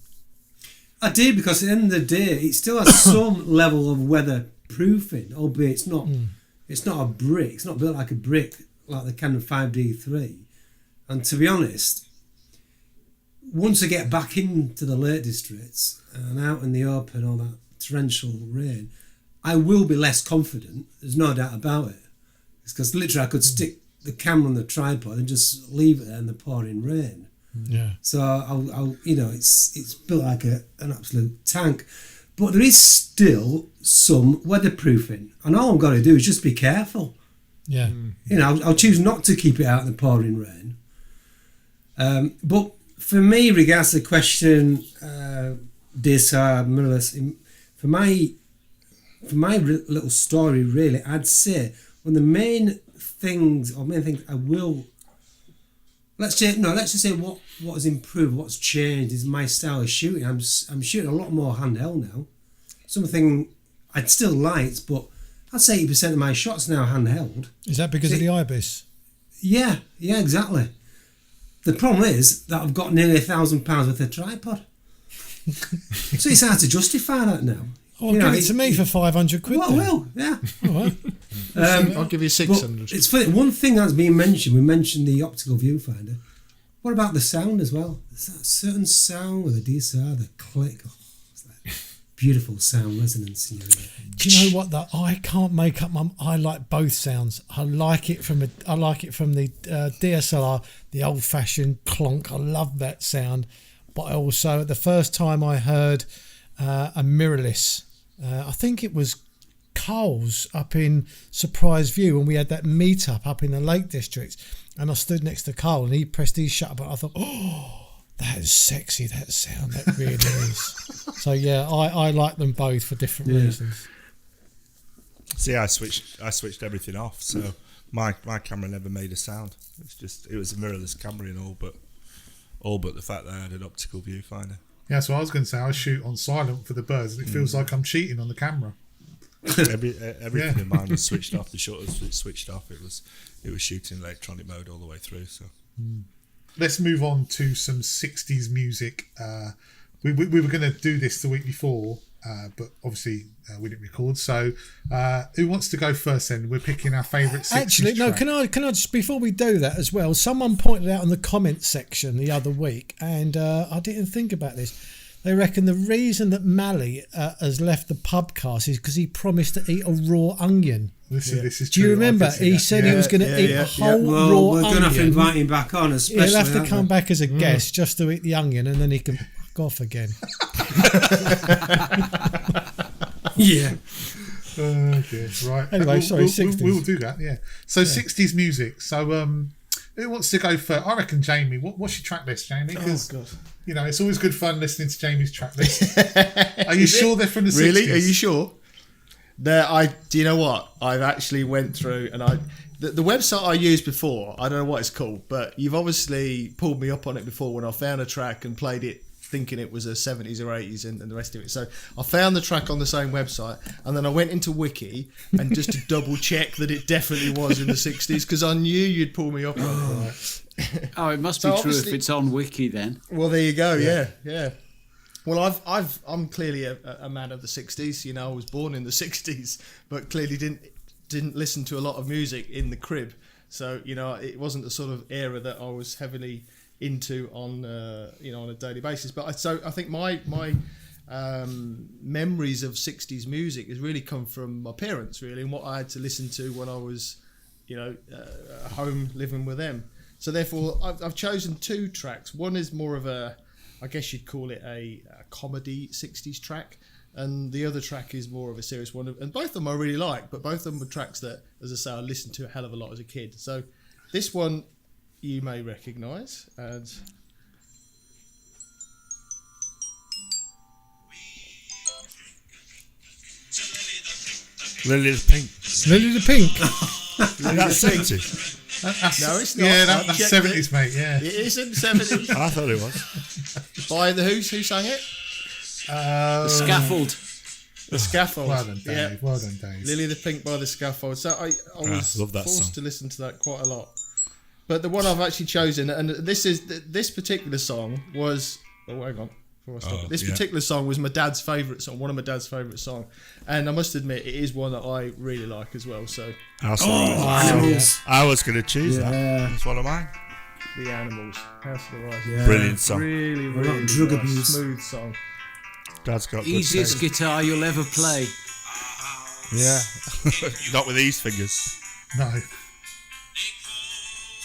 I did, because at the end of the day, it still has some level of weather proofing, albeit it's not. It's not a brick. It's not built like a brick, like the Canon 5D3. And to be honest, once I get back into the Lake Districts and out in the open, all that torrential rain, I will be less confident. There's no doubt about it. It's because literally I could stick the camera on the tripod and just leave it there in the pouring rain. Yeah. So I'll it's built like an absolute tank. But there is still some weatherproofing, and all I've got to do is just be careful. Yeah. I'll choose not to keep it out in the pouring rain. But for me, regards to the question, DSLR, mirrorless, for my little story, really, I'd say one of the main things I will. Let's just say what has improved, what's changed is my style of shooting. I'm shooting a lot more handheld now. Something I'd still light, but I'd say 80% of my shots now are handheld. Is that because of the IBIS? Yeah, exactly. The problem is that I've got nearly £1,000 worth of tripod. So it's hard to justify that now. Oh, give it to me for 500 quid. Well, I will, yeah. All right. I'll give you 600. It's funny, one thing that's been mentioned, we mentioned the optical viewfinder. What about the sound as well? There's that certain sound with the DSLR, the click. Oh, it's that beautiful sound resonance in your ear. Do you know what? I can't make up I like both sounds. I like it from the DSLR, the old-fashioned clonk. I love that sound. But I also, the first time I heard a mirrorless, I think it was Coles up in Surprise View when we had that meet-up up in the Lake District, and I stood next to Cole and he pressed his shutter button. I thought, oh, that is sexy, that sound, that really is. So yeah, I like them both for different reasons. See, I switched everything off, so my camera never made a sound. It was a mirrorless camera and all but the fact that I had an optical viewfinder. Yeah, so I was going to say I shoot on silent for the birds, and it feels like I'm cheating on the camera. Everything in mine was switched off. The shutters was switched off. It was shooting electronic mode all the way through. So let's move on to some 60s music. We were going to do this the week before, but obviously we didn't record. So who wants to go first? Then we're picking our favourite 60s. Actually, no. track. Can I just, before we do that as well? Someone pointed out in the comment section the other week, and I didn't think about this. They reckon the reason that Mali has left the Pubcast is because he promised to eat a raw onion. This is Do you true. remember? He said he was going to eat a whole raw we're onion. going to have to invite him back on, especially. He'll have to come back as a guest just to eat the onion, and then he can fuck off again. Yeah. Okay, right. Anyway, sorry, 60s. We'll do that, yeah. So 60s music. So who wants to go first? I reckon Jamie. What's your track list, Jamie? Because, you know, it's always good fun listening to Jamie's track list. Are you sure they're from the 60s? Really? Are you sure? Do you know what? I've actually went through and the website I used before, I don't know what it's called, but you've obviously pulled me up on it before when I found a track and played it thinking it was a 70s or 80s and the rest of it. So I found the track on the same website and then I went into Wiki and just to double check that it definitely was in the 60s because I knew you'd pull me up on it. Oh, it must be true if it's on Wiki then. Well, there you go. Yeah. Well, I'm clearly a man of the 60s. You know, I was born in the 60s, but clearly didn't listen to a lot of music in the crib. So, you know, it wasn't the sort of era that I was heavily into on on a daily basis. But I think my memories of 60s music has really come from my parents, really, and what I had to listen to when I was, at home living with them. So therefore, I've chosen two tracks. One is more of I guess you'd call it a comedy 60s track, and the other track is more of a serious one. And both of them I really like, but both of them were tracks that, as I say, I listened to a hell of a lot as a kid. So this one you may recognise as... Lily the Pink. Lily the Pink. That's 70s. No, it's not. Yeah, that's 70s, mate. Yeah, it isn't 70s. I thought it was. By the Who sang it? The Scaffold. The Scaffold. Well done, Dave. Yeah. Well done, Dave. Lily the Pink by the Scaffold. So I was love that forced song. to listen to that quite a lot. But the one I've actually chosen, and this particular song was... Oh, hang on. Before I stop it. This particular song was my dad's favourite song, one of my dad's favourite songs. And I must admit, it is one that I really like as well. So Animals. I was going to choose that. That's one of mine. The Animals, House of the Rising. Yeah. Brilliant song. Really, We're really not drug nice, abuse. smooth song. Dad's got good Easiest taste. guitar you'll ever play. Yeah. Not with these fingers. No.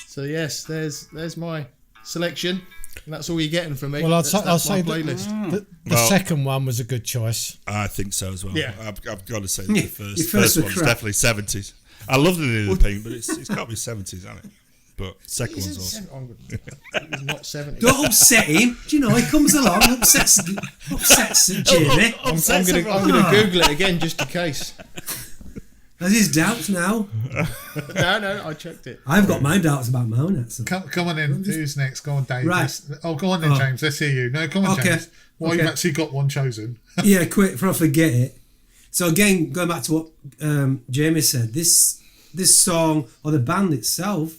So yes, there's my selection, and that's all you're getting from me. Well, I'll That's say my that playlist. the second one was a good choice. I think so as well. Yeah. I've got to say that the first first one's were crap. definitely 70s. I love the Lily the Pink, but it's got to be 70s, hasn't it? But second one's awesome. He's not 70. Don't upset him. Do you know, he comes along, upsets Jamie. I'm gonna Google it again just in case. Has his doubts now. No, I checked it. I've got my doubts about my own accent. Come on then. Who's next? Go on, Dave. Right. Go on then, James. Let's hear you. No, come on, Okay. James. Well, Okay. you've actually got one chosen. Yeah, quick before I forget it. So again, going back to what Jamie said, this song or the band itself,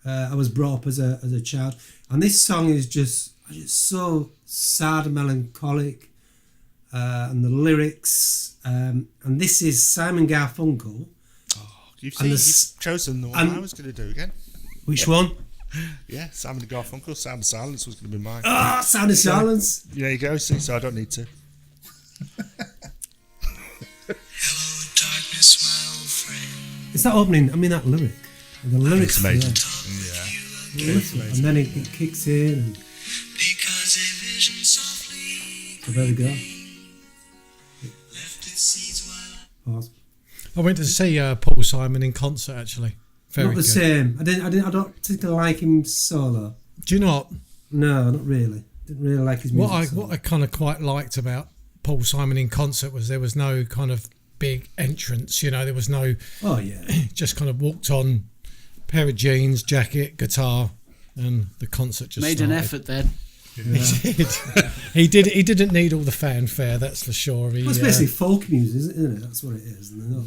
I was brought up as a child, and this song is just so sad and melancholic, and the lyrics, and this is Simon Garfunkel. You've chosen the one and- I was going to do again. Which one? Yeah, Simon and Garfunkel. Sound of Silence was going to be mine. Sound of Silence. There you go, see, so I don't need to. It's that opening. I mean that lyric. And the lyrics. It's amazing. Yeah. And then it kicks in. And so there we go. I went to see Paul Simon in concert actually. Very Not the good. same. I don't particularly like him solo. Do you not? No, not really. Didn't really like his music. What I kind of quite liked about Paul Simon in concert was there was no kind of big entrance. You know, there was no. Oh yeah. Just kind of walked on, pair of jeans, jacket, guitar, and the concert just made started. an effort then. Yeah. He did. He didn't need all the fanfare. That's for sure. Well, it's basically folk music, isn't it? That's what it is. And they're not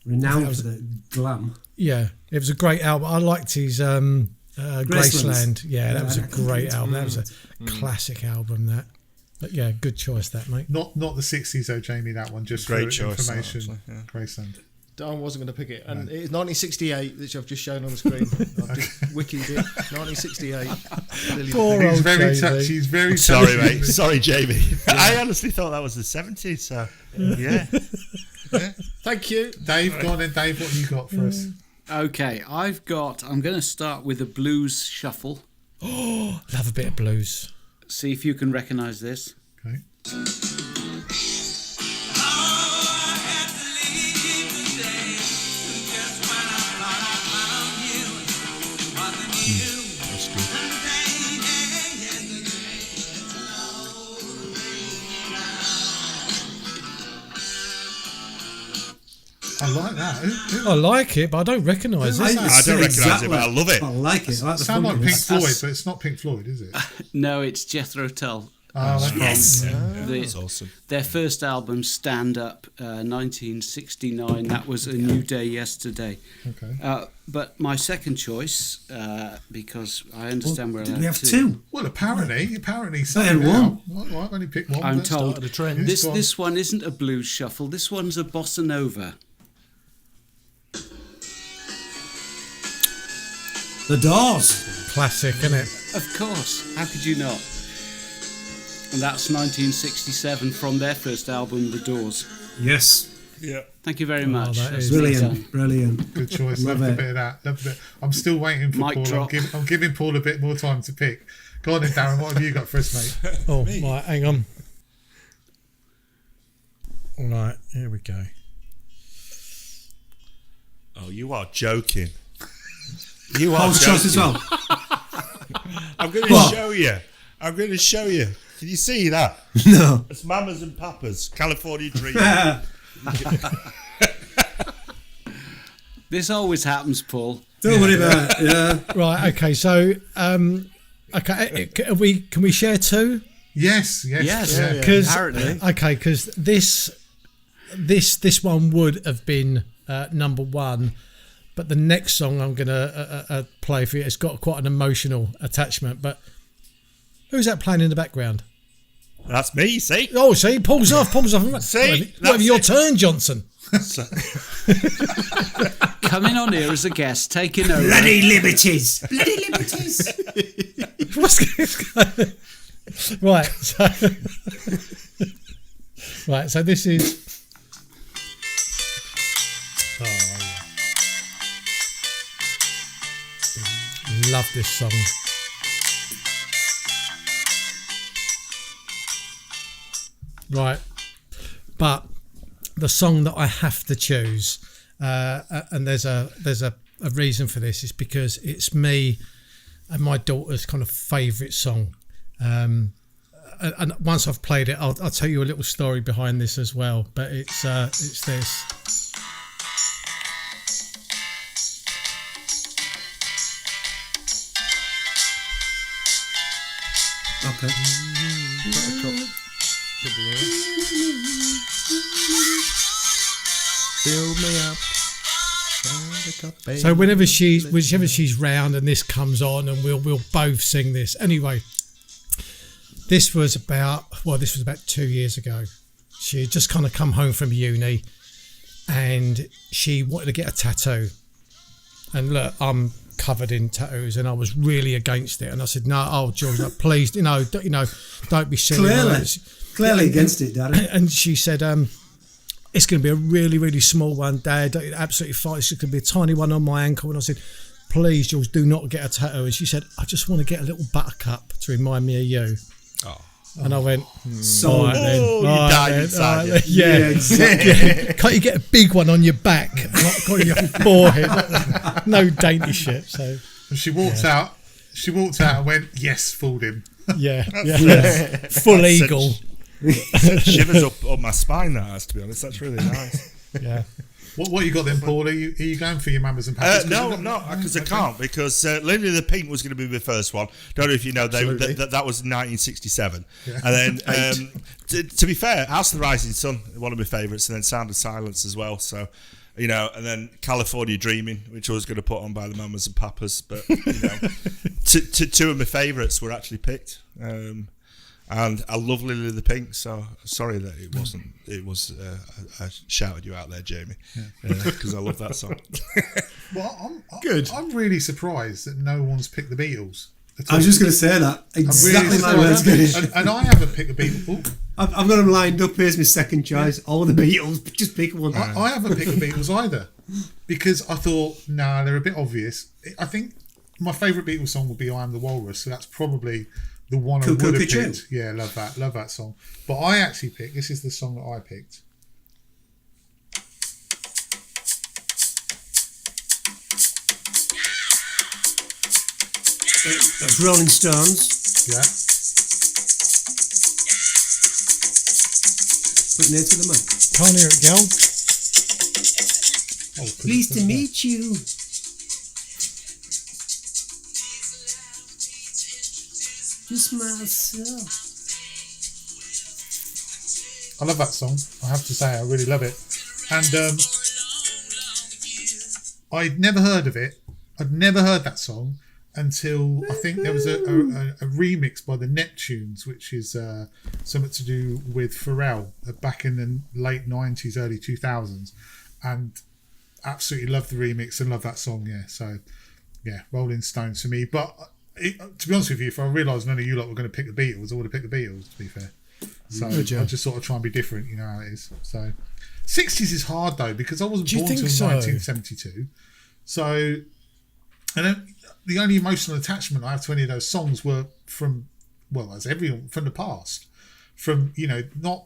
renowned for the glam. Yeah, it was a great album. I liked his Graceland. Yeah, that was a great album. That was a classic album. That, but yeah, good choice, that mate. Not the 60s though, Jamie. That one just Great for choice, information. actually, yeah. Graceland. I wasn't going to pick it. And it's 1968, which I've just shown on the screen. I've just wikied it. 1968. Poor He's old very Jamie. touchy. He's very Sorry, touchy. mate. Sorry, Jamie. I honestly thought that was the 70s. So yeah. Thank you. Dave, go on then, Dave. What you got for us? Okay, I'm going to start with a blues shuffle. Oh, love a bit of blues. See if you can recognise this. Okay. I like that. I like it, but I don't recognise it. I don't recognise it, but I love it. I like it. I like the Sound like funk of Pink it. Floyd, but it's not Pink Floyd, is it? No, it's Jethro Tull. Oh, Yes. The- That's awesome. Their first album, Stand Up, 1969. That was A New Day Yesterday. okay. But my second choice, because I understand where Did we have two? Well, apparently, I something had one. Well, I've only picked one. I'm but- told Started a trend. Yes, go on. this one isn't a blues shuffle. This one's a bossa nova. The Doors. Classic, isn't it? Of course. How could you not? And that's 1967 from their first album, The Doors. Yes. Yeah. Thank you very much. that That's is big time. Brilliant. Brilliant. Good choice. Love Love a it. bit of that. Love a bit. I'm still waiting for Mic Paul. drop. I'm giving Paul a bit more time to pick. Go on then, Darren. What have you got for us, mate? Oh, right, hang on. All right, here we go. Oh, you are joking. You are Paul's choice joking. as well. I'm going to What? show you. I'm going to show you. Can you see that? No. It's Mamas and Papas, California Dream. This always happens, Paul. Don't worry about it. Yeah. Right, okay, so can we share two? Yes. Yes. Yeah. Because Apparently. okay, because this one would have been number one, but the next song I'm gonna play for you, it's got quite an emotional attachment. But who's that playing in the background? That's me, see? Oh, see, pulls off. See, Whatever, your that's turn, Johnson. Coming on here as a guest, taking over. Bloody liberties. Bloody liberties. Right, so this is. Love this song. Right, but the song that I have to choose, and there's a reason for this, is because it's me and my daughter's kind of favourite song. And once I've played it, I'll tell you a little story behind this as well. But it's this. Okay. Build me up. So whichever she's round and this comes on, and we'll both sing this. Anyway, this was about 2 years ago. She had just kind of come home from uni, and she wanted to get a tattoo. And look, I'm covered in tattoos, and I was really against it. And I said, "No, oh George, like, please, don't be silly." Clearly against it, Daddy. And she said, "It's going to be a really, really small one, Dad. Absolutely fine. It's going to be a tiny one on my ankle." And I said, "Please, George, do not get a tattoo." And she said, "I just want to get a little buttercup to remind me of you." Oh. And I went, So all right then, Oh, you all right died then, inside all right you. then. Yeah, exactly. Can't you get a big one on your back, not on your forehead? No dainty shit. So And she walked out. She walked out and went, "Yes, fooled him." yeah. Full eagle. Shivers up my spine, that has, to be honest. That's really nice. Yeah. What you got then, Paul? Are you going for your mamas and papas? No, I'm not, because I can't, because Lily the Pink was going to be the first one. Don't know if you know, that was 1967. Yeah. And then, to be fair, House of the Rising Sun, one of my favourites, and then Sound of Silence as well. So, you know, and then California Dreaming, which I was going to put on by the Mamas and Papas. But, you know, two of my favourites were actually picked. And I love Lily the Pink, so sorry that it wasn't. It was I shouted you out there, Jamie, because I love that song. Well, Good. I'm really surprised that no one's picked the Beatles. I was just going to say that. Exactly my words going. And I haven't picked the Beatles. I've got them lined up. Here's my second choice. All the Beatles. Just pick one. I haven't picked the Beatles either, because I thought, nah, they're a bit obvious. I think my favourite Beatles song would be "I Am the Walrus," so that's probably the one I would have picked. Yeah, love that song. But I actually picked, this is the song that I picked. That's Rolling Stones. Yeah. Put near to the mic. Can't hear it, girl. Oh, Pleased to meet you. Just myself. I love that song. I have to say, I really love it. And I'd never heard of it. I'd never heard that song until I think there was a remix by the Neptunes, which is something to do with Pharrell back in the late 90s, early 2000s. And absolutely love the remix and love that song, yeah. So, yeah, Rolling Stones for me. But to be honest with you, if I realised none of you lot were going to pick the Beatles, I would have picked the Beatles, to be fair. So I just sort of try and be different, you know how it is. So 60s is hard though, because I wasn't born until 1972. So, and then the only emotional attachment I have to any of those songs were from, well, as everyone, from the past. From, you know, not...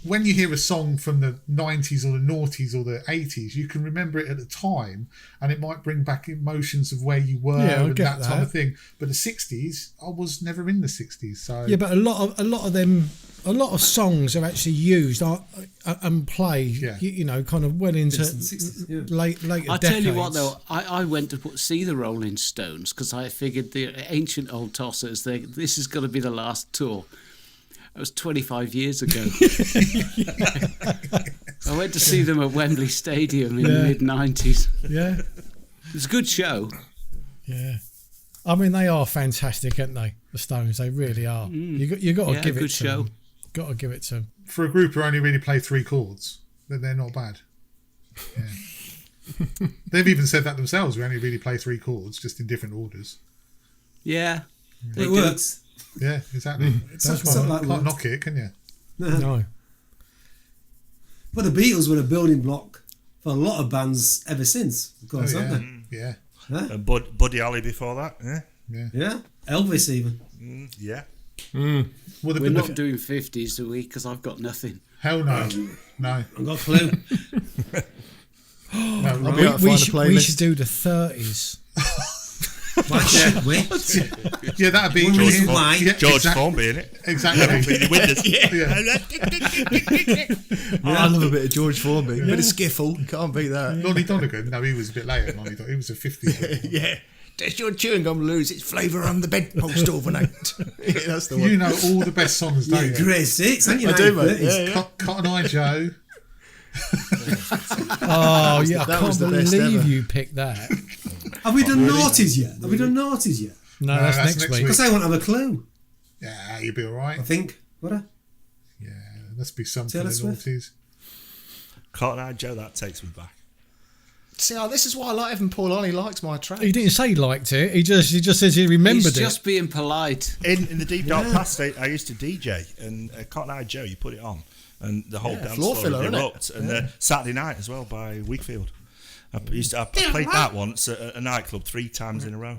When you hear a song from the 90s or the noughties or the 80s, you can remember it at the time, and it might bring back emotions of where you were and that type of thing. But the 60s, I was never in the 60s, so yeah. But a lot of songs are actually used and played. Yeah. You know, kind of well into later decades. I tell you what, though, I went to see the Rolling Stones because I figured the ancient old tossers. This is going to be the last tour. That was 25 years ago. I went to see them at Wembley Stadium in the mid-90s. Yeah. It was a good show. Yeah. I mean, they are fantastic, aren't they? The Stones, they really are. You got to give it to them. Got to give it to them. For a group who only really play 3 chords, then they're not bad. Yeah. They've even said that themselves. We only really play 3 chords, just in different orders. Yeah. It works. Yeah, exactly. Can't knock it, can you? No. But the Beatles were a building block for a lot of bands ever since, of course, haven't they? Yeah. And Buddy Holly before that, Yeah. Elvis even. yeah. We're not doing 50s, are we? Because I've got nothing. Hell no. No. I've got a clue. We should do the 30s. Yeah, that'd be George Formby, innit? Exactly. I love a bit of George Formby. A bit of skiffle. Can't beat that. Lonnie Donegan. No, he was a bit later. He was a 50s. Yeah. Does your chewing gum lose its flavour on the bedpost overnight? That's the one. You know all the best songs, don't you? Grade 6, ain't you? I do, mate. Yeah. Cotton Eye Joe. Oh, yeah, I That can't was the best believe ever. you picked that. Have we done noughties yet? No, that's next week. Because I won't have a clue. Yeah, you'll be all right. I think. Would I? Yeah, there must be something Taylor in the Swift? noughties. Cotton Eye Joe, that takes me back. See, this is why I like Evan Paul on. He likes my track. He didn't say he liked it. He just says he remembered He's it. just being polite. In the deep dark past, I used to DJ, and Cotton Eye Joe, you put it on, and the whole dance floor floor filler, would innit? erupt. And Saturday Night as well by Wakefield. I played that once at a nightclub 3 times in a row.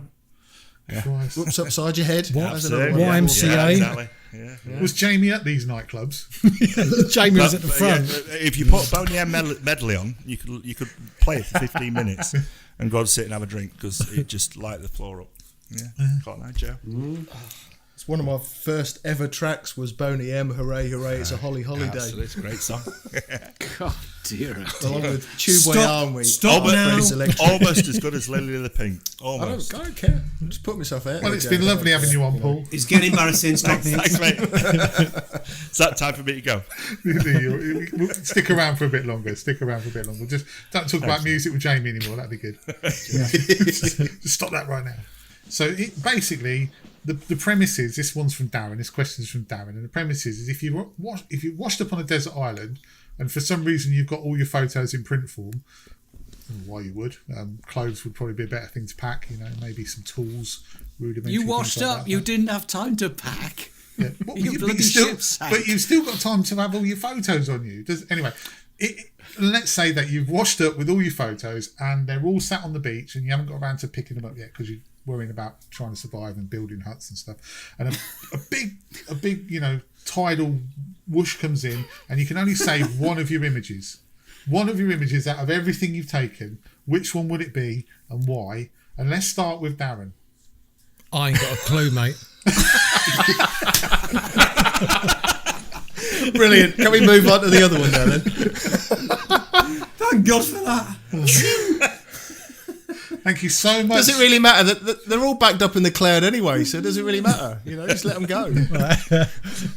Christ. Whoops upside your head. Absolutely. YMCA. Yeah, exactly. Yeah. Was Jamie at these nightclubs? Jamie was at the front. If you put Boney M medley on, you could play it for 15 minutes and go and sit and have a drink because it just light the floor up. Yeah, can't lie, Joe. It's one of my first ever tracks was Boney M, Hooray, Hooray, It's a Holly Holiday. Absolutely, it's a great song. God, dear. Along with Tube Way Army. Almost as good as Lily of the Pink. Almost. I don't care. I'm just put myself out. Well, it's been lovely having you on, Paul. It's getting embarrassing. Stop it. Thanks, mate. It's that time for me to go. Stick around for a bit longer. Just don't talk about music with Jamie anymore. That'd be good. Just stop that right now. So basically, the premise is, this one's from Darren. This question's from Darren, and the premise is if you're washed up on a desert island, and for some reason you've got all your photos in print form, why you would, clothes would probably be a better thing to pack. Maybe some tools, rudimentary. You washed like up. that. You didn't have time to pack. Yeah. But you've still got time to have all your photos on you. Let's say that you've washed up with all your photos and they're all sat on the beach and you haven't got around to picking them up yet because you're worrying about trying to survive and building huts and stuff. And a big tidal whoosh comes in and you can only save one of your images. One of your images out of everything you've taken. Which one would it be and why? And let's start with Darren. I ain't got a clue, mate. Brilliant. Can we move on to the other one now then? Thank God for that. Thank you so much. Does it really matter that they're all backed up in the cloud anyway? So does it really matter? Just let them go.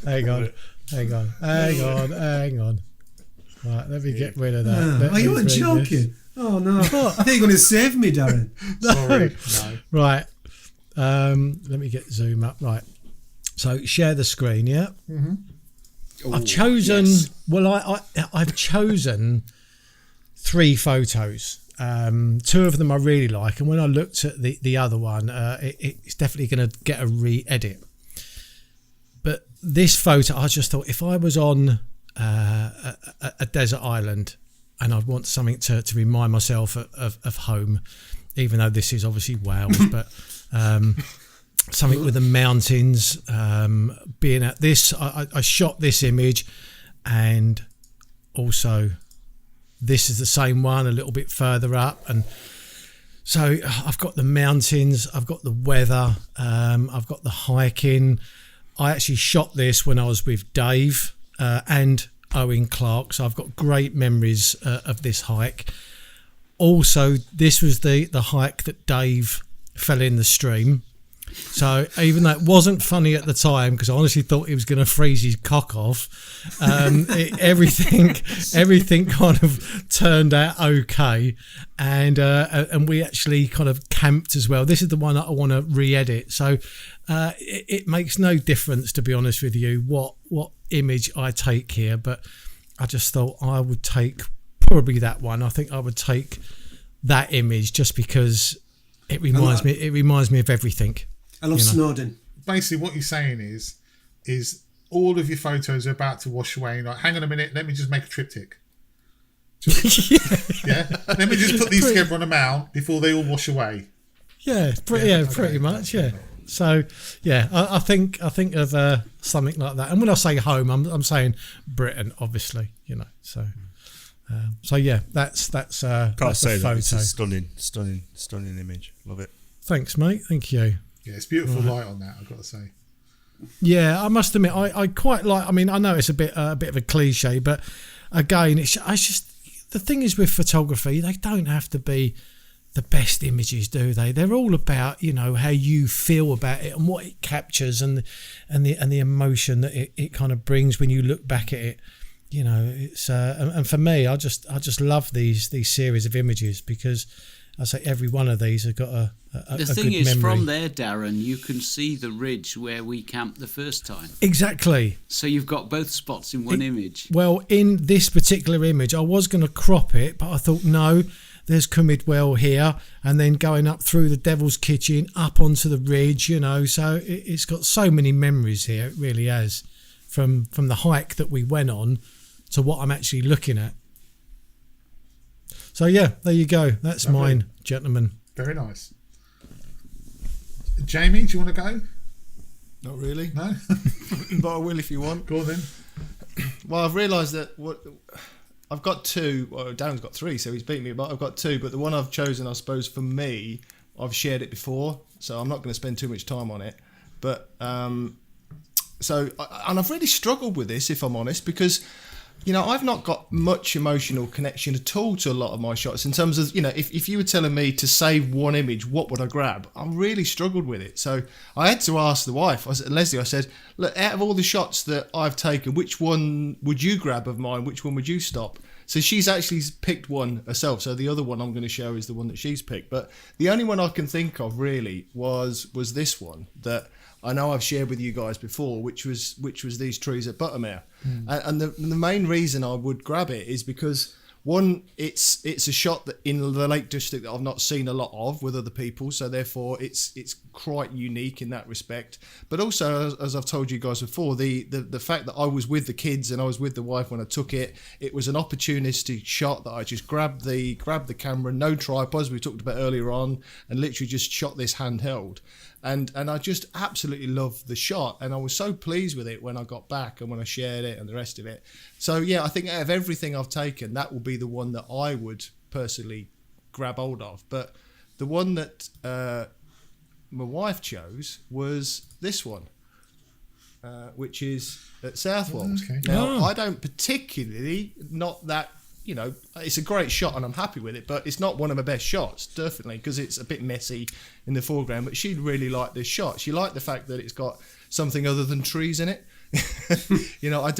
Hang on. Right, let me get rid of that. Are you joking? Oh no! I think you're going to save me, Darren. Sorry. No. Right. Let me get zoom up. Right. So share the screen. Yeah. Mm-hmm. I've chosen. Yes. Well, I've chosen 3 photos. 2 of them I really like, and when I looked at the other one, it's definitely going to get a re-edit. But this photo, I just thought if I was on a desert island and I'd want something to remind myself of home, even though this is obviously Wales, but something with the mountains, being at this, I shot this image, and also this is the same one a little bit further up, and so I've got the mountains, I've got the weather, I've got the hiking. I actually shot this when I was with Dave and Owen Clark, so I've got great memories of this hike. Also, this was the hike that Dave fell in the stream. So even though it wasn't funny at the time, because I honestly thought he was going to freeze his cock off, everything kind of turned out okay, and we actually kind of camped as well. This is the one that I want to re-edit. So it makes no difference, to be honest with you, what image I take here, but I just thought I would take probably that one. I think I would take that image just because it reminds me of everything. I love Snowden. Basically, what you're saying is all of your photos are about to wash away. And like, hang on a minute, let me just make a triptych. Yeah, let me just put these together on a mount before they all wash away. Yeah, pretty much. Yeah. So yeah, I think of something like that. And when I say home, I'm saying Britain, obviously. So yeah, that's Can't that's say a photo. that. It's a stunning image. Love it. Thanks, mate. Thank you. Yeah, it's beautiful light on that, I've got to say. Yeah, I must admit, I quite like. I mean, I know it's a bit of a cliche, but again, it's just the thing is with photography, they don't have to be the best images, do they? They're all about how you feel about it and what it captures and the emotion that it kind of brings when you look back at it. It's and for me, I just love these series of images because I say every one of these have got a the thing is, from there, Darren, you can see the ridge where we camped the first time. Exactly. So you've got both spots in one image. Well, in this particular image, I was going to crop it, but I thought, no, there's Cumidwell here, and then going up through the Devil's Kitchen, up onto the ridge, so it's got so many memories here, it really has, from the hike that we went on to what I'm actually looking at. So yeah, there you go. That's mine, gentlemen. Very nice. Jamie, do you want to go? Not really. No? but I will if you want. Go on then. Well, I've realised that I've got two. Well, Darren's got three, so he's beat me. But I've got two. But the one I've chosen, I suppose, for me, I've shared it before, so I'm not going to spend too much time on it. But and I've really struggled with this, if I'm honest, because I've not got much emotional connection at all to a lot of my shots in terms of, if you were telling me to save one image, what would I grab? I really struggled with it. So I had to ask the wife, Leslie, I said, look, out of all the shots that I've taken, which one would you grab of mine? Which one would you stop? So she's actually picked one herself. So the other one I'm going to show is the one that she's picked. But the only one I can think of really was this one that I know I've shared with you guys before, which was these trees at Buttermere. And the main reason I would grab it is because, one, it's a shot that in the Lake District that I've not seen a lot of with other people, so therefore it's quite unique in that respect. But also, as I've told you guys before, the fact that I was with the kids and I was with the wife when I took it, it was an opportunistic shot that I just grabbed the camera, no tripods we talked about earlier on, and literally just shot this handheld. And I just absolutely loved the shot, and I was so pleased with it when I got back and when I shared it and the rest of it. So yeah, I think out of everything I've taken, that will be the one that I would personally grab hold of. But the one that my wife chose was this one, which is at Southwold. Okay. Now, I don't particularly, not that, it's a great shot and I'm happy with it, but it's not one of my best shots, definitely, because it's a bit messy in the foreground. But she really liked this shot. She liked the fact that it's got something other than trees in it. I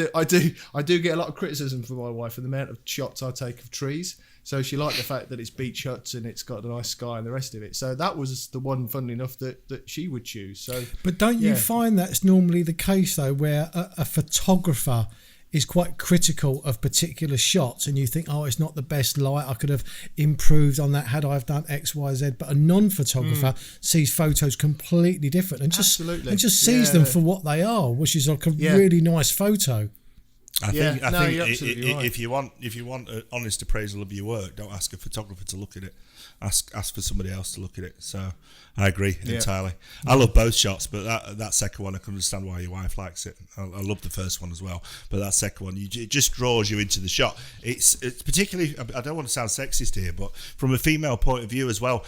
do get a lot of criticism from my wife for the amount of shots I take of trees. So she liked the fact that it's beach huts and it's got a nice sky and the rest of it. So that was the one, funnily enough, that she would choose. So, but don't you find that's normally the case though, where a photographer is quite critical of particular shots and you think, oh, it's not the best light, I could have improved on that had I have done X, Y, Z, but a non-photographer sees photos completely different and just sees them for what they are, which is like a really nice photo. I think right. if you want an honest appraisal of your work, don't ask a photographer to look at it. Ask for somebody else to look at it. So I agree entirely. I love both shots, but that second one, I can understand why your wife likes it. I love the first one as well, but that second one, it just draws you into the shot. It's particularly, I don't want to sound sexist here, but from a female point of view as well,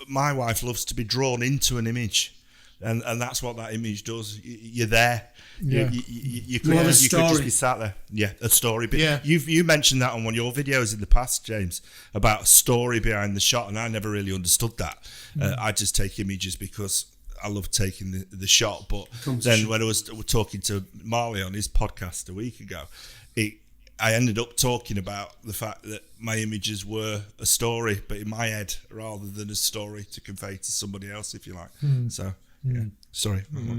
my wife loves to be drawn into an image. And that's what that image does. You're there. Yeah. You could just be sat there. Yeah, a story. But you mentioned that on one of your videos in the past, James, about a story behind the shot, and I never really understood that. I just take images because I love taking the shot. But then when I was talking to Mali on his podcast a week ago, I ended up talking about the fact that my images were a story, but in my head, rather than a story to convey to somebody else, if you like. So... Yeah, sorry. No,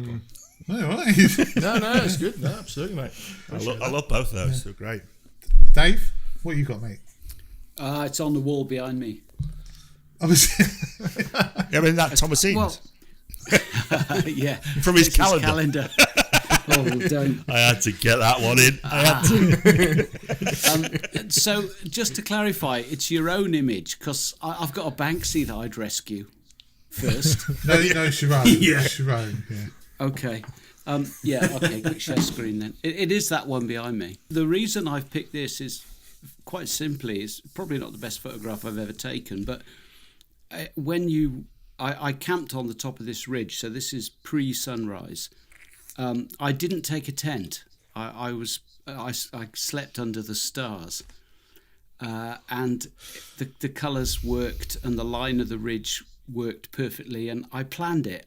no, it's good. No, absolutely, mate. I love both of those. They're great. Dave, what you got, mate? It's on the wall behind me. That Thomasine. Well, yeah, from his calendar. Oh, don't. I had to get that one in. So, just to clarify, it's your own image, because I've got a Banksy that I'd rescue first. no, Sharon. Sharon, yeah. Okay. Okay, quick share screen then. It is that one behind me. The reason I've picked this is, quite simply, it's probably not the best photograph I've ever taken, but I camped on the top of this ridge, so this is pre-sunrise. I didn't take a tent. I slept under the stars, and the colours worked, and the line of the ridge worked perfectly, and I planned it.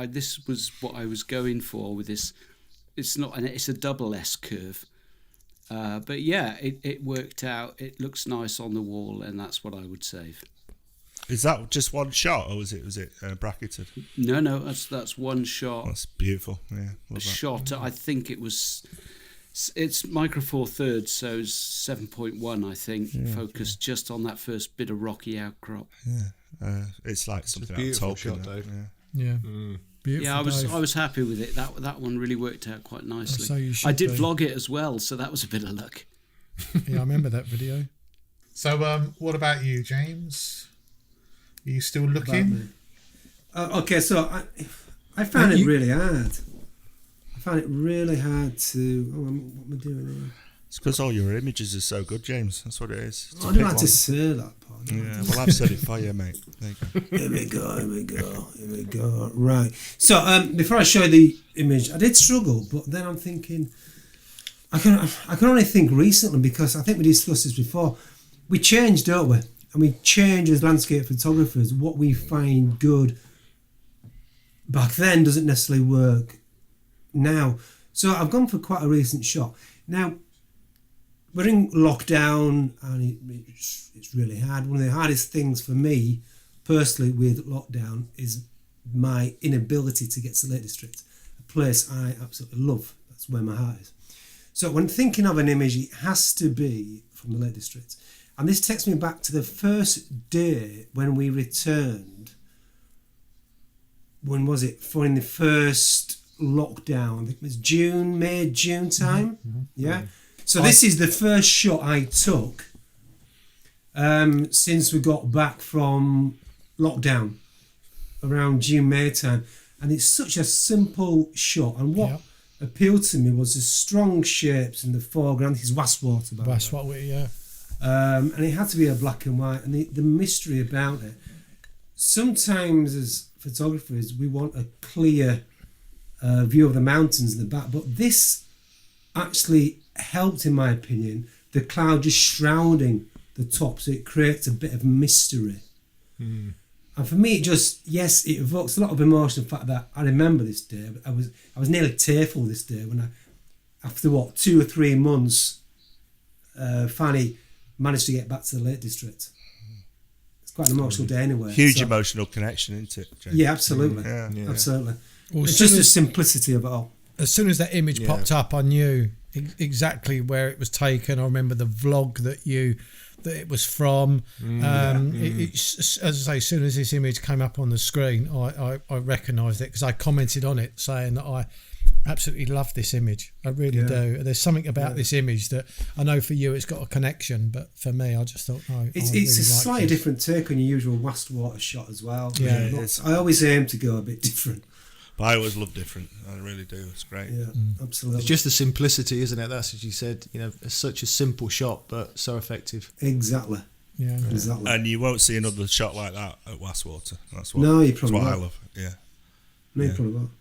This was what I was going for with this. It's a double S curve, but yeah, it worked out. It looks nice on the wall, and that's what I would save. Is that just one shot, or was it bracketed? No, that's one shot. That's beautiful. Yeah, love that. Shot. I think it's micro four thirds, so it's 7.1. I think focused just on that first bit of rocky outcrop. Yeah. It's like something out of Tolkien. Dave. Yeah. Beautiful. Yeah, I was happy with it. That one really worked out quite nicely. So you should I did vlog it as well, so that was a bit of luck. Yeah, I remember that video. So, what about you, James? Are you still looking? Okay, so I found it really hard. I find it really hard to. What am I doing here? It's because all your images are so good, James. That's what it is. I don't like to say that part. Yeah, well, I've said it for you, mate. There you go. Here we go. Right. So before I show you the image, I did struggle, but then I'm thinking, I can only think recently, because I think we discussed this before. We change, don't we? And we change as landscape photographers. What we find good back then doesn't necessarily work now. So I've gone for quite a recent shot. Now, we're in lockdown, and it's really hard. One of the hardest things for me, personally, with lockdown is my inability to get to the Lake District, a place I absolutely love. That's where my heart is. So when thinking of an image, it has to be from the Lake District. And this takes me back to the first day when we returned. When was it? For in the first lockdown, I think it was June time. Yeah. So this is the first shot I took since we got back from lockdown around June, May time. And it's such a simple shot. And what appealed to me was the strong shapes in the foreground. It's Wastwater, by the way. Wastwater, yeah. And it had to be a black and white. And the mystery about it, sometimes as photographers, we want a clear view of the mountains in the back. But this actually helped, in my opinion, the cloud just shrouding the top, so it creates a bit of mystery. And for me, it just, yes, it evokes a lot of emotion. The fact that I remember this day, but I was nearly tearful this day when I, after 2 or 3 months, finally managed to get back to the Lake District. It's quite an emotional day anyway. Huge emotional connection, isn't it, James? Yeah, absolutely. Absolutely. Well, it's just the simplicity of it all. As soon as that image popped up, I knew exactly where it was taken. I remember the vlog that it was from. As I say, as soon as this image came up on the screen, I recognised it, because I commented on it saying that I absolutely love this image. I really do. There's something about this image that I know for you it's got a connection, but for me, I just thought, it's really a slightly different take on your usual Wastwater shot as well. Yeah, I always aim to go a bit different. But I always love different. I really do. It's great. Yeah, absolutely. It's just the simplicity, isn't it? That's as you said. It's such a simple shot, but so effective. Exactly. Yeah. Exactly. And you won't see another shot like that at Wastwater. That's what. No, you probably that's what won't. I love. Yeah. No, you probably won't.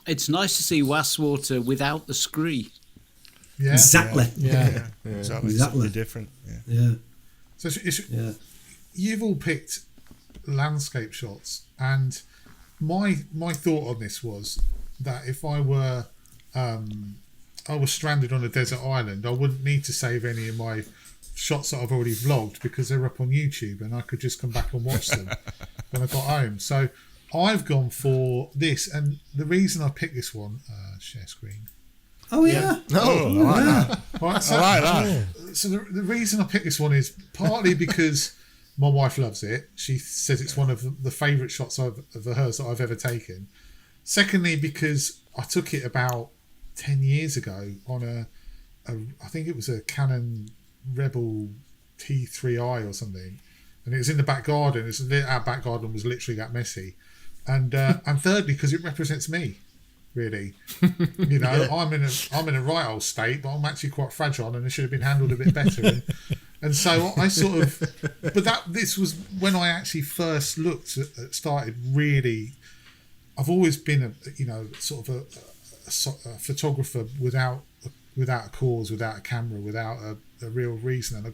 It's nice to see Wastwater without the scree. Yeah. Exactly. Yeah. Exactly. Exactly. Something different. Yeah. So you've all picked landscape shots, and my thought on this was that if I was stranded on a desert island, I wouldn't need to save any of my shots that I've already vlogged, because they're up on YouTube and I could just come back and watch them when I got home. So I've gone for this, and the reason I picked this one, share screen. Oh yeah. I like that. Right, so, I like that. So the reason I picked this one is partly because my wife loves it. She says it's one of the favourite shots of hers that I've ever taken. Secondly, because I took it about 10 years ago on I think it was a Canon Rebel T3i or something, and it was in the back garden. Our back garden was literally that messy, and thirdly, because it represents me, really. I'm in a right old state, but I'm actually quite fragile, and it should have been handled a bit better. And so I sort of, but this was when I actually first started really. I've always been a photographer without a cause, without a camera, without a real reason. And I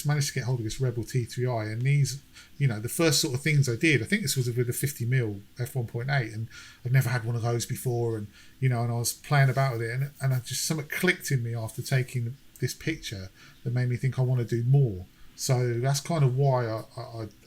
managed to get hold of this Rebel T3i, and these, the first sort of things I did, I think this was with a 50mm f1.8, and I'd never had one of those before, and and I was playing about with it, and I just, something clicked in me after taking this picture that made me think I want to do more. So that's kind of why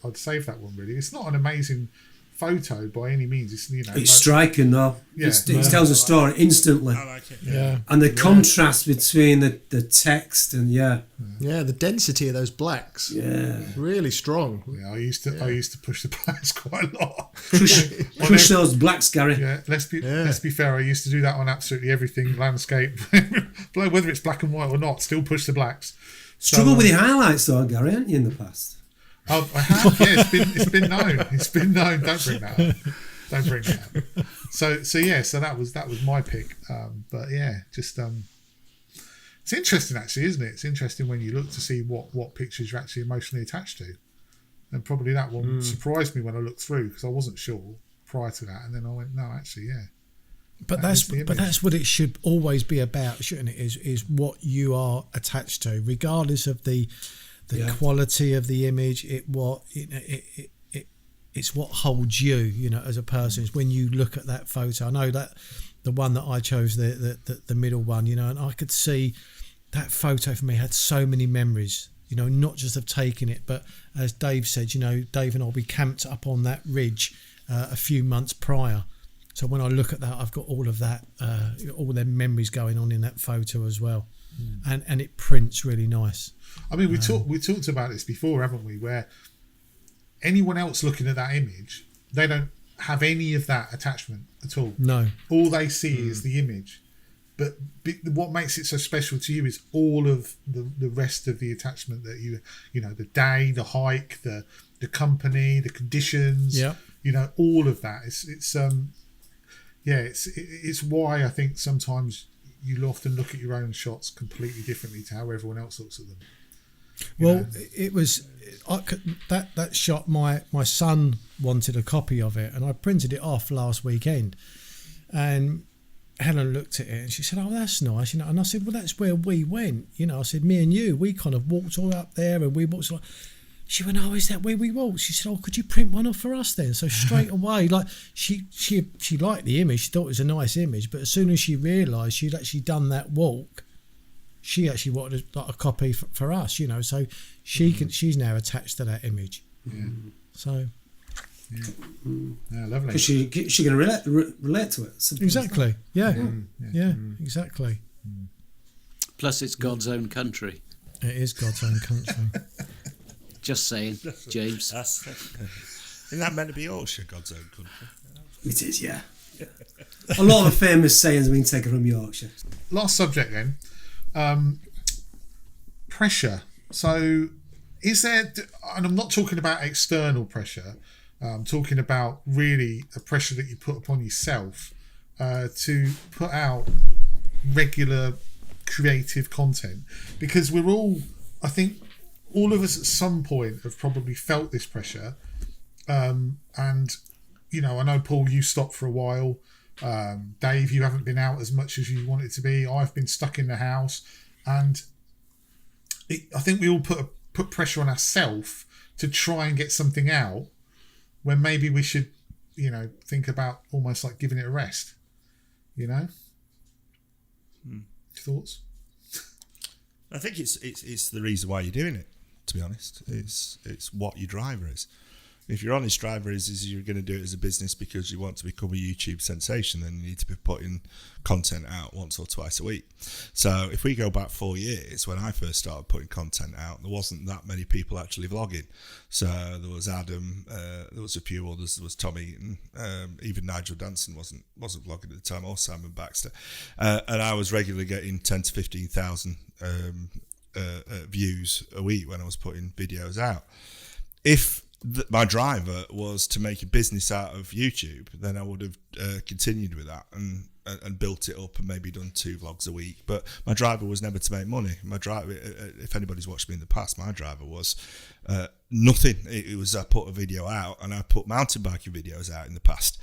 I'd save that one. Really, it's not an amazing photo by any means. It's striking though. Yeah. It tells a story instantly. I like it. Yeah. And the contrast between the text and the density of those blacks. Yeah. Really strong. Yeah, I used to push the blacks quite a lot. Push those blacks, Gary. Yeah. Let's be fair. I used to do that on absolutely everything landscape, whether it's black and white or not. Still push the blacks. Struggle with the highlights though, Gary, haven't you, in the past? Oh, I have. Yeah, it's been known. It's been known. Don't bring that up. Don't bring it up. So that was my pick. But yeah, just it's interesting actually, isn't it? It's interesting when you look to see what pictures you're actually emotionally attached to. And probably that one surprised me when I looked through, because I wasn't sure prior to that, and then I went, no, actually, yeah. But that's what it should always be about, shouldn't it? Is what you are attached to, regardless of the quality of the image. It's what holds you, as a person. It's when you look at that photo. I know that the one that I chose, the middle one, and I could see that photo for me had so many memories. Not just of taking it, but as Dave said, Dave and I, we camped up on that ridge a few months prior. So when I look at that, I've got all of that, all their memories going on in that photo as well, and it prints really nice. I mean, we talked about this before, haven't we? Where anyone else looking at that image, they don't have any of that attachment at all. No, all they see is the image. But what makes it so special to you is all of the rest of the attachment that the day, the hike, the company, the conditions, all of that. It's why I think sometimes you often look at your own shots completely differently to how everyone else looks at them. It was that shot. My son wanted a copy of it, and I printed it off last weekend, and Helen looked at it and she said, "Oh, that's nice," And I said, "Well, that's where we went." I said, "Me and you, we kind of walked all up there, and we walked." She went, "Oh, is that where we walked?" She said, "Oh, could you print one off for us then?" So straight away, like she liked the image, she thought it was a nice image, but as soon as she realised she'd actually done that walk, she actually wanted a copy for us. So she's now attached to that image. Yeah. So. Yeah, lovely. Because she can relate to it. Exactly. Yeah. Exactly. Plus, it's God's own country. It is God's own country. Just saying, James. Isn't that meant to be Yorkshire, God's own country? It is, yeah. A lot of famous sayings have been taken from Yorkshire. Last subject then. Pressure. So, is there? And I'm not talking about external pressure. I'm talking about really a pressure that you put upon yourself to put out regular creative content, because I think all of us at some point have probably felt this pressure, and I know, Paul, you stopped for a while. Dave, you haven't been out as much as you wanted to be. I've been stuck in the house, and I think we all put pressure on ourselves to try and get something out, when maybe we should, think about almost like giving it a rest. Thoughts? I think it's the reason why you're doing it. To be honest, it's what your driver is. If your honest driver is you're going to do it as a business because you want to become a YouTube sensation, then you need to be putting content out once or twice a week. So if we go back 4 years, when I first started putting content out, there wasn't that many people actually vlogging. So there was Adam, there was a few others, there was Tom Eaton, even Nigel Danson wasn't vlogging at the time, or Simon Baxter, and I was regularly getting 10 to 15,000 views a week when I was putting videos out. If my driver was to make a business out of YouTube, then I would have continued with that and built it up and maybe done 2 vlogs a week. But my driver was never to make money. My driver, if anybody's watched me in the past, my driver was nothing. It was I put a video out, and I put mountain biking videos out in the past.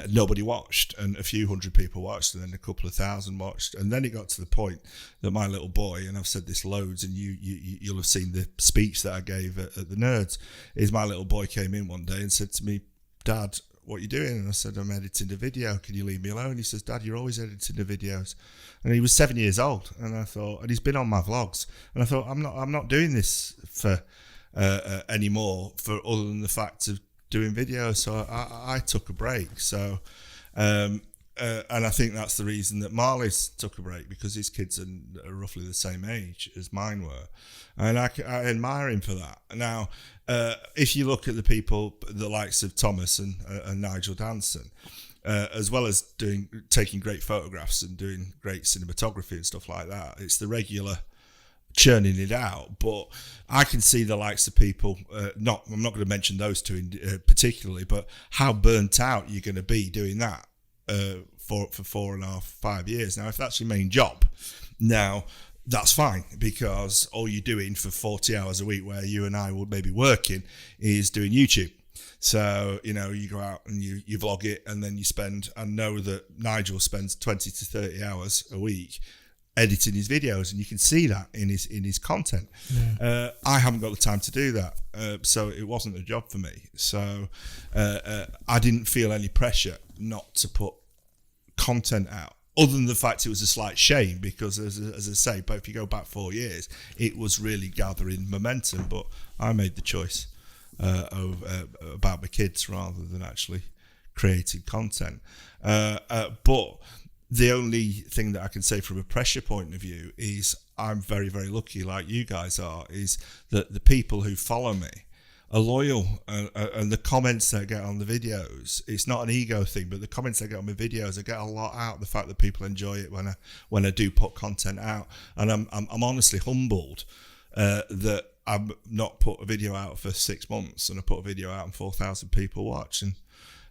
Nobody watched, and a few hundred people watched, and then a couple of thousand watched, and then it got to the point that my little boy, and I've said this loads, and you'll have seen the speech that I gave at the Nerds, is my little boy came in one day and said to me, "Dad, what are you doing?" And I said, "I'm editing the video. Can you leave me alone?" He says, "Dad, you're always editing the videos." And he was 7 years old, and I thought, and he's been on my vlogs, and I thought, I'm not doing this for anymore for other than the fact of doing videos. So I took a break. So and I think that's the reason that Marley's took a break, because his kids are roughly the same age as mine were, and I admire him for that. Now if you look at the people, the likes of Thomas and Nigel Danson, as well as taking great photographs and doing great cinematography and stuff like that, it's the regular churning it out. But I can see the likes of people, I'm not going to mention those two particularly, but how burnt out you're going to be doing that for 4.5, 5 years. Now, if that's your main job, now that's fine, because all you're doing for 40 hours a week, where you and I would maybe working, is doing YouTube. So, you go out and you vlog it, and then you spend, I know that Nigel spends 20 to 30 hours a week editing his videos, and you can see that in his content. Yeah. I haven't got the time to do that, so it wasn't a job for me. So I didn't feel any pressure not to put content out, other than the fact it was a slight shame, because as I say, but if you go back 4 years, it was really gathering momentum. But I made the choice about my kids rather than actually creating content. But the only thing that I can say from a pressure point of view is I'm very, very lucky, like you guys are, is that the people who follow me are loyal, and the comments that I get on the videos, it's not an ego thing, but the comments I get on my videos, I get a lot out of the fact that people enjoy it when I do put content out. And I'm honestly humbled that I've not put a video out for 6 months, and I put a video out and 4,000 people watch. And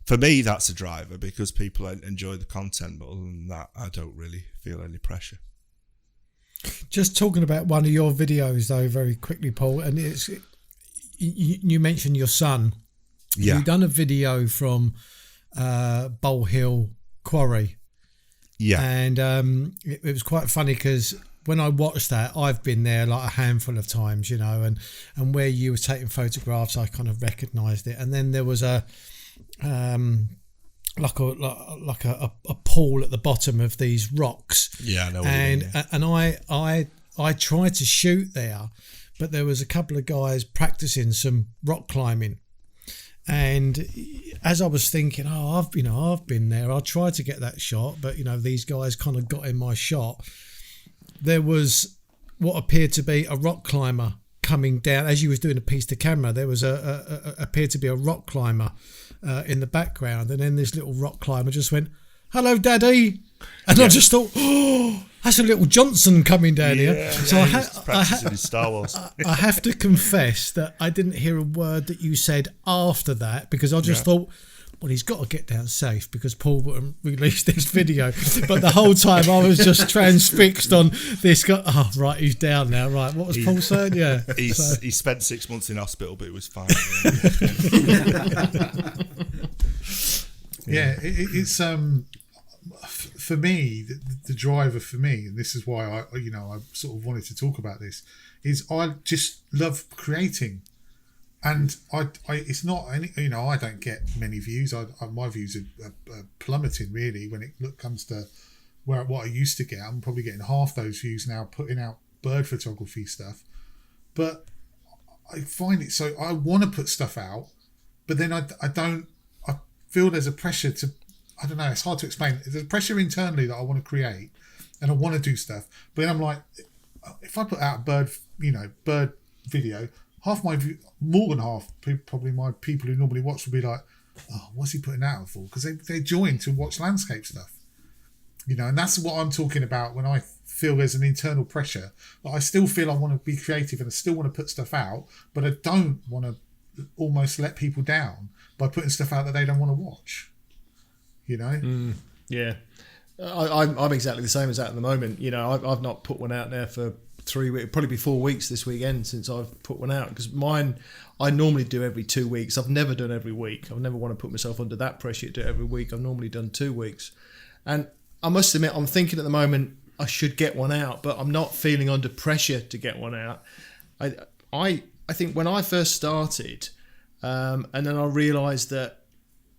for me, that's a driver, because people enjoy the content. But other than that, I don't really feel any pressure. Just talking about one of your videos, though, very quickly, Paul, and you mentioned your son. Yeah. You've done a video from Bowl Hill Quarry. Yeah. And it was quite funny, because when I watched that, I've been there like a handful of times, and where you were taking photographs, I kind of recognised it. And then there was a pool at the bottom of these rocks. Yeah, I know. And I tried to shoot there, but there was a couple of guys practicing some rock climbing. And as I was thinking, I've been there, I'll try to get that shot, but these guys kind of got in my shot. There was what appeared to be a rock climber coming down as you was doing a piece to camera. There was appeared to be a rock climber in the background, and then this little rock climber just went, "Hello, Daddy," and I just thought, "Oh, that's a little Johnson coming down here." So practicing his Star Wars. I have to confess that I didn't hear a word that you said after that, because I just thought, well, he's got to get down safe, because Paul wouldn't release this video. But the whole time I was just transfixed on this guy. Oh, right, he's down now. Right, what was Paul saying? Yeah. He spent 6 months in hospital, but it was fine. Yeah, it's for me, the driver for me, and this is why I sort of wanted to talk about this, is I just love creating. And it's not any, I don't get many views. My views are plummeting really when it comes to what I used to get. I'm probably getting half those views now putting out bird photography stuff. But I find it so I want to put stuff out, but then I feel there's a pressure to, I don't know, it's hard to explain. There's a pressure internally that I want to create and I want to do stuff. But then I'm like, if I put out a bird video, half my view, more than half, probably my people who normally watch will be like, "Oh, what's he putting out for?" Because they join to watch landscape stuff, and that's what I'm talking about when I feel there's an internal pressure. But I still feel I want to be creative and I still want to put stuff out, but I don't want to almost let people down by putting stuff out that they don't want to watch. Yeah, I'm exactly the same as that at the moment. I've not put one out there for 3 weeks, probably be 4 weeks this weekend since I've put one out, because mine I normally do every 2 weeks. I've never done every week. I've never want to put myself under that pressure to do it every week. I've normally done 2 weeks, and I must admit I'm thinking at the moment I should get one out, but I'm not feeling under pressure to get one out. I think when I first started, and then I realised that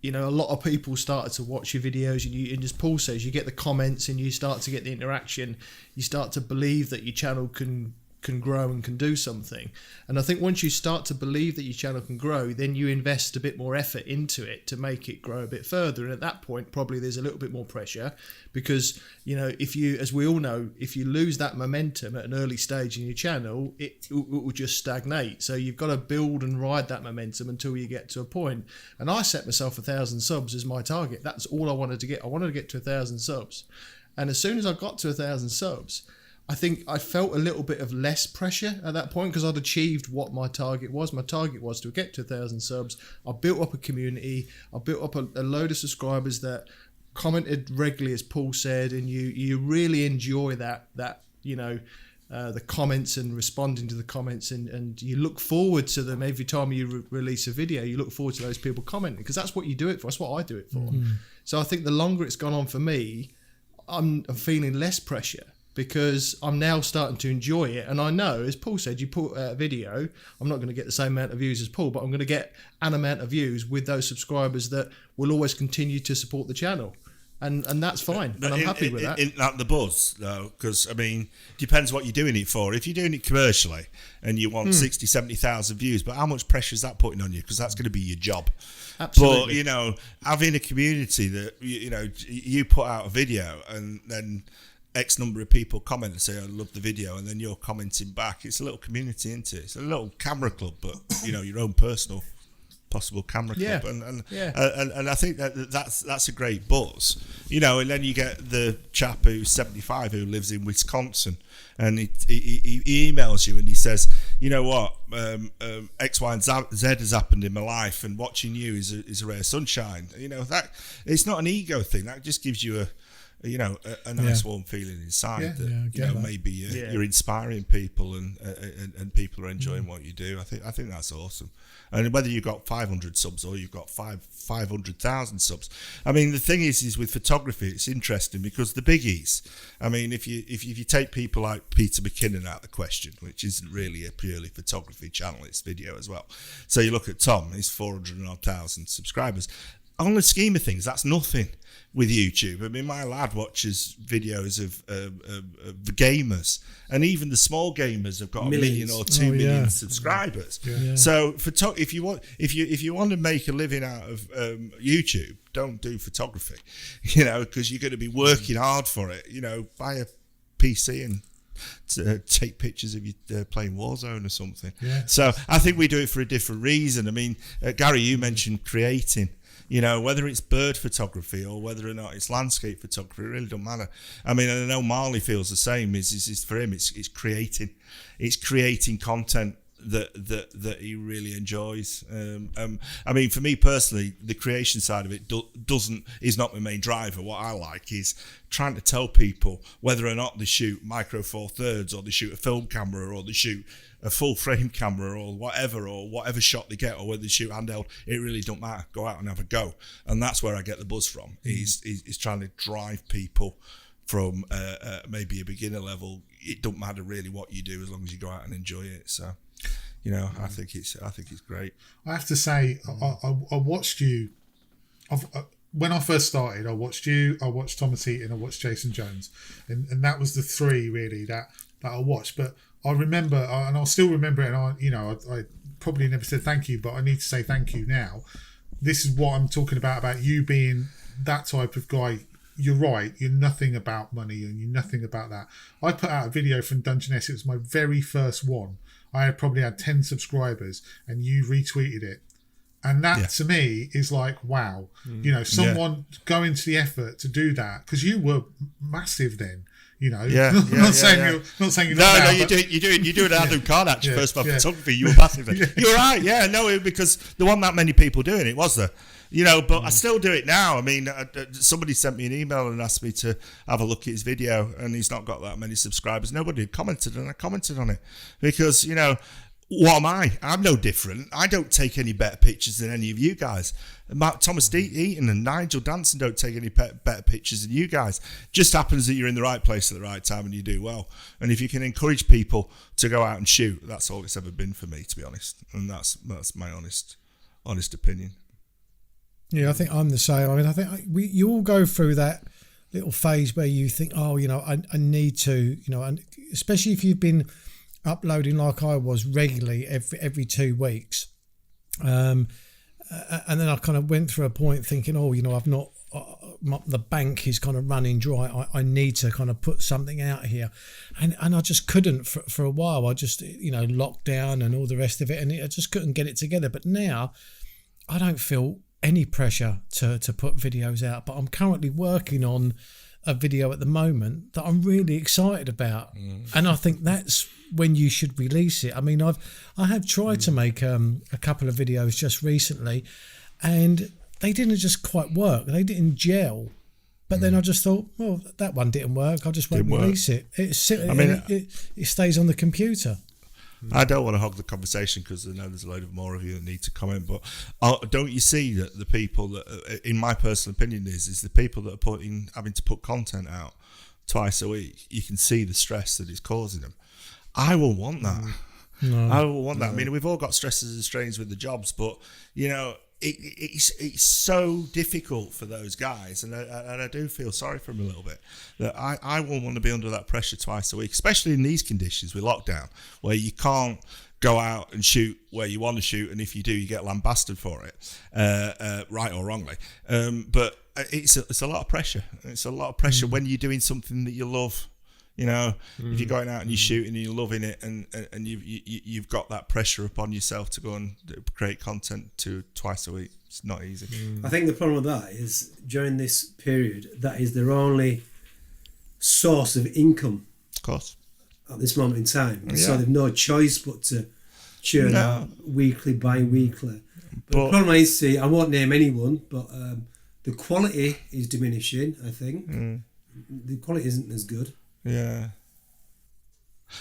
a lot of people started to watch your videos, and as Paul says, you get the comments and you start to get the interaction. You start to believe that your channel can grow and can do something. And I think once you start to believe that your channel can grow, then you invest a bit more effort into it to make it grow a bit further. And at that point, probably there's a little bit more pressure, because if you, as we all know, if you lose that momentum at an early stage in your channel, it will just stagnate. So you've got to build and ride that momentum until you get to a point. And I set myself 1,000 subs as my target. That's all I wanted to get. I wanted to get to 1,000 subs. And as soon as I got to 1,000 subs, I think I felt a little bit of less pressure at that point because I'd achieved what my target was. My target was to get to 1,000 subs. I built up a community. I built up a load of subscribers that commented regularly, as Paul said, and you really enjoy that the comments and responding to the comments, and you look forward to them every time you release a video. You look forward to those people commenting because that's what you do it for. That's what I do it for. So I think the longer it's gone on for me, I'm feeling less pressure because I'm now starting to enjoy it. And I know, as Paul said, you put out a video, I'm not going to get the same amount of views as Paul, but I'm going to get an amount of views with those subscribers that will always continue to support the channel. And that's fine, and I'm happy with that. Isn't that the buzz, though? Because, I mean, depends what you're doing it for. If you're doing it commercially and you want 60, 70,000 views, but how much pressure is that putting on you? Because that's going to be your job. Absolutely. But, having a community that, you put out a video and then X number of people comment and say, I love the video, and then you're commenting back. It's a little community, isn't it? It's a little camera club, but, your own personal possible camera club, and I think that's a great buzz, and then you get the chap who's 75 who lives in Wisconsin, and he emails you and he says, you know what, X, Y, and Z has happened in my life, and watching you is a rare sunshine. That it's not an ego thing. That just gives you a nice warm feeling inside that maybe you're inspiring people and people are enjoying what you do. I think that's awesome. And whether you've got 500 subs or you've got 500,000 subs, I mean, the thing is with photography, it's interesting because the biggies, I mean, if you take people like Peter McKinnon out of the question, which isn't really a purely photography channel, it's video as well. So you look at Tom, he's 400,000 subscribers. On the scheme of things, that's nothing with YouTube. I mean, my lad watches videos of the gamers, and even the small gamers have got Millions. 1 million or 2 million subscribers. Yeah. So, if you want to make a living out of YouTube, don't do photography, because you're going to be working hard for it. Buy a PC and to take pictures of you playing Warzone or something. Yeah. So I think we do it for a different reason. I mean, Gary, you mentioned creating. Whether it's bird photography or whether or not it's landscape photography, it really don't matter. I mean, I know Mali feels the same. Is for him, it's creating content that he really enjoys. I mean, for me personally, the creation side of it is not my main driver. What I like is trying to tell people whether or not they shoot micro four thirds or they shoot a film camera or they shoot a full frame camera or whatever shot they get, or whether they shoot handheld, it really don't matter. Go out and have a go. And that's where I get the buzz from. Is trying to drive people from maybe a beginner level. It don't matter really what you do as long as you go out and enjoy it. So, I think it's great. I have to say, I watched you. When I first started, I watched you. I watched Thomas Heaton. I watched Jason Jones, and that was the three really that I watched. But I remember, and I'll still remember it. And I probably never said thank you, but I need to say thank you now. This is what I'm talking about you being that type of guy. You're right. You're nothing about money, and you're nothing about that. I put out a video from Dungeness. It was my very first one. I had probably had 10 subscribers, and you retweeted it. And that to me is like, wow. Someone going to the effort to do that, because you were massive then. Not saying you're not now, you do it Adam Carnage first by photography. You were massive then. You're right. Yeah, no, because there weren't that many people doing it, was there? But I still do it now. I mean, somebody sent me an email and asked me to have a look at his video, and he's not got that many subscribers. Nobody had commented, and I commented on it because, what am I? I'm no different. I don't take any better pictures than any of you guys. Thomas Heaton and Nigel Danson don't take any better pictures than you guys. Just happens that you're in the right place at the right time and you do well. And if you can encourage people to go out and shoot, that's all it's ever been for me, to be honest. And that's my honest opinion. Yeah, I think I'm the same. I mean, I think you all go through that little phase where you think, I need to, and especially if you've been uploading like I was regularly every 2 weeks. And then I kind of went through a point thinking, I've not, the bank is kind of running dry. I need to kind of put something out here. And I just couldn't for a while. I just, locked down and all the rest of it. And I just couldn't get it together. But now I don't feel any pressure to put videos out, but I'm currently working on a video at the moment that I'm really excited about, and I think that's when you should release it. I mean, I have tried to make a couple of videos just recently, and they didn't just quite work. They didn't gel. But then I just thought, well, that one didn't work. I just won't release it. It stays on the computer. I don't want to hog the conversation because I know there's a load of more of you that need to comment. But don't you see that the people that, in my personal opinion, is the people that are having to put content out twice a week? You can see the stress that it's causing them. I will want that. No. I will want that. I mean, we've all got stresses and strains with the jobs, but you know. It's so difficult for those guys, and I do feel sorry for them a little bit. That I won't want to be under that pressure twice a week, especially in these conditions with lockdown, where you can't go out and shoot where you want to shoot, and if you do, you get lambasted for it, right or wrongly. But it's a lot of pressure. It's a lot of pressure when you're doing something that you love. You know, if you're going out and you're shooting and you're loving it, and you've got that pressure upon yourself to go and create content twice a week, it's not easy. I think the problem with that is during this period, that is their only source of income. Of course. At this moment in time, so they've no choice but to churn out weekly, bi-weekly. But the problem I see, I won't name anyone, but the quality is diminishing. I think the quality isn't as good. Yeah,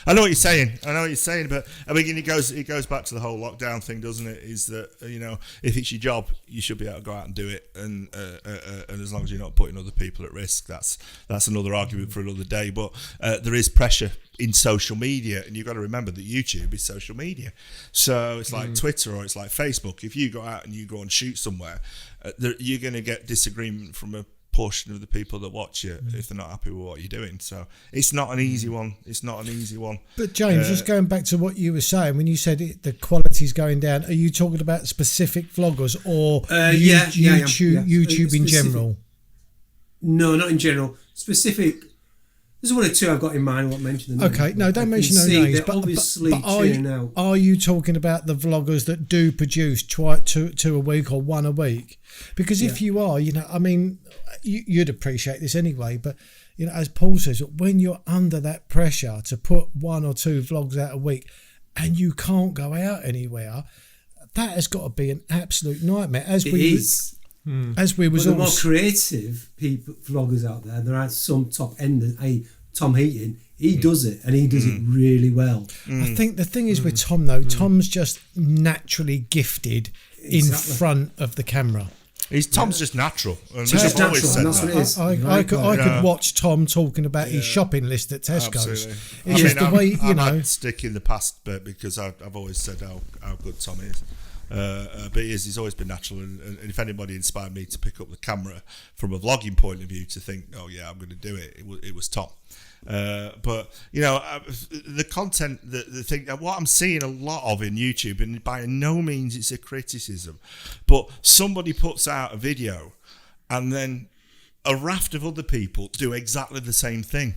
I know what you're saying. But I mean, it goes back to the whole lockdown thing, doesn't it? Is that, you know, if it's your job, you should be able to go out and do it, and as long as you're not putting other people at risk, that's another argument for another day. But there is pressure in social media, and you've got to remember that YouTube is social media. So it's like Twitter or it's like Facebook. If you go out and you go and shoot somewhere, you're going to get disagreement from a portion of the people that watch you if they're not happy with what you're doing. So it's not an easy one. But James, just going back to what you were saying when you said the quality's going down, are you talking about specific vloggers or YouTube in general? No, not in general. Specific. There's one or two I've got in mind. I won't mention them. Okay, no, don't mention no names. But obviously, are you talking about the vloggers that do produce two a week or one a week? Because if you are, you know, I mean, you'd appreciate this anyway. But you know, as Paul says, when you're under that pressure to put one or two vlogs out a week, and you can't go out anywhere, that has got to be an absolute nightmare. As we was the more creative vloggers out there, there are some top end. Tom Heaton, he does it, and he does it really well. I think the thing is with Tom though, Tom's just naturally gifted in front of the camera. Tom's just natural. And just natural, and that's what it is. I could watch Tom talking about his shopping list at Tesco's. Absolutely. It's just the way, you know. I'd stick in the past bit because I've always said how good Tom is. But he's always been natural, and if anybody inspired me to pick up the camera from a vlogging point of view to think, oh yeah, I'm going to do it, it was Tom. But you know, the content, the thing, what I'm seeing a lot of in YouTube, and by no means it's a criticism, but somebody puts out a video and then a raft of other people do exactly the same thing,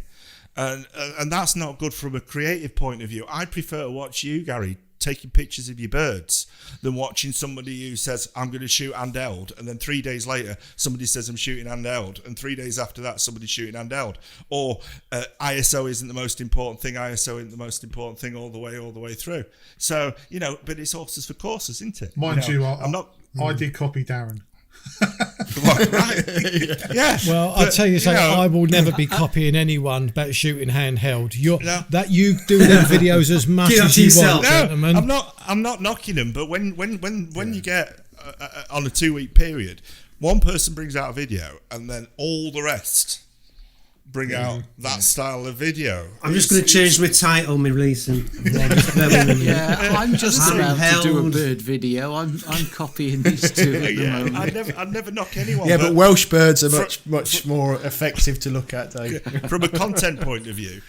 and that's not good from a creative point of view. I'd prefer to watch you, Gary, taking pictures of your birds than watching somebody who says, I'm going to shoot handheld, and then 3 days later somebody says I'm shooting handheld, and 3 days after that somebody's shooting handheld, or ISO isn't the most important thing, ISO isn't the most important thing all the way through. So, you know, but it's horses for courses, isn't it? Mind you, I did copy Darren. Right. Yeah. Well, I'll tell you something. I will never be copying anyone about shooting handheld. That you do them videos as much as you want, gentlemen. I'm not knocking them, but when you get on a 2 week period, one person brings out a video and then all the rest bring out that style of video. I'm just going to change my title, my release. I'm just about to do a bird video. I'm copying these two at the moment. I'd never knock anyone. Yeah, but Welsh birds are much more effective to look at, Dave. From a content point of view,